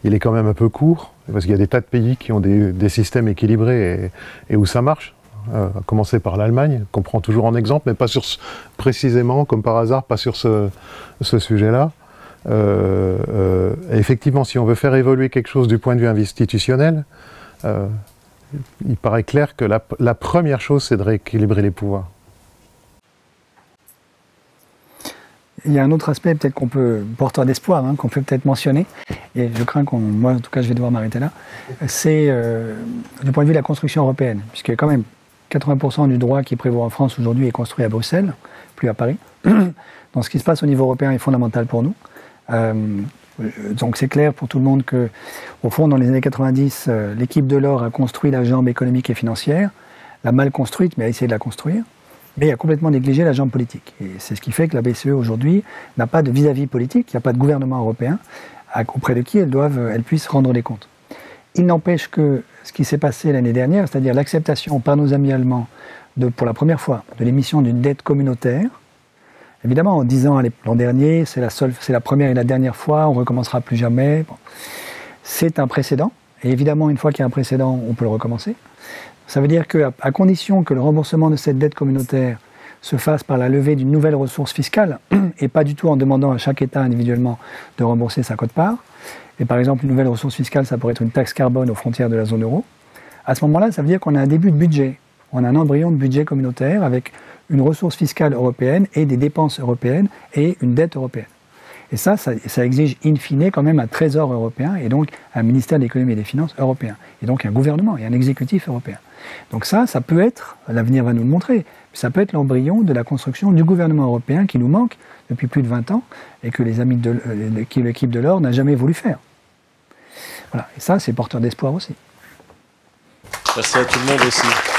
il est quand même un peu court, parce qu'il y a des tas de pays qui ont des systèmes équilibrés et où ça marche. À commencer par l'Allemagne, qu'on prend toujours en exemple, mais pas sur précisément, comme par hasard, pas sur ce sujet-là. Effectivement, si on veut faire évoluer quelque chose du point de vue institutionnel, il paraît clair que la première chose, c'est de rééquilibrer les pouvoirs. Il y a un autre aspect peut-être qu'on peut, porteur d'espoir, qu'on peut peut-être mentionner, et je crains moi en tout cas je vais devoir m'arrêter là, c'est du point de vue de la construction européenne, puisque quand même 80% du droit qui prévaut en France aujourd'hui est construit à Bruxelles, plus à Paris. Donc ce qui se passe au niveau européen est fondamental pour nous. Donc c'est clair pour tout le monde que, au fond, dans les années 90, l'équipe Delors a construit la jambe économique et financière, l'a mal construite, mais a essayé de la construire, mais a complètement négligé la jambe politique. Et c'est ce qui fait que la BCE aujourd'hui n'a pas de vis-à-vis politique, il n'y a pas de gouvernement européen auprès de qui elle puisse rendre des comptes. Il n'empêche que ce qui s'est passé l'année dernière, c'est-à-dire l'acceptation par nos amis allemands, pour la première fois, de l'émission d'une dette communautaire, évidemment, en disant l'an dernier, c'est la première et la dernière fois, on ne recommencera plus jamais. Bon. C'est un précédent. Et évidemment, une fois qu'il y a un précédent, on peut le recommencer. Ça veut dire qu'à condition que le remboursement de cette dette communautaire se fasse par la levée d'une nouvelle ressource fiscale, et pas du tout en demandant à chaque État individuellement de rembourser sa quote-part, et par exemple, une nouvelle ressource fiscale, ça pourrait être une taxe carbone aux frontières de la zone euro, à ce moment-là, ça veut dire qu'on a un début de budget. On a un embryon de budget communautaire avec une ressource fiscale européenne et des dépenses européennes et une dette européenne. Et ça exige in fine quand même un trésor européen et donc un ministère de l'économie et des finances européen. Et donc un gouvernement et un exécutif européen. Donc ça peut être, l'avenir va nous le montrer, ça peut être l'embryon de la construction du gouvernement européen qui nous manque depuis plus de 20 ans et que l'équipe Delors n'a jamais voulu faire. Voilà. Et ça, c'est porteur d'espoir aussi. Merci à tout le monde aussi.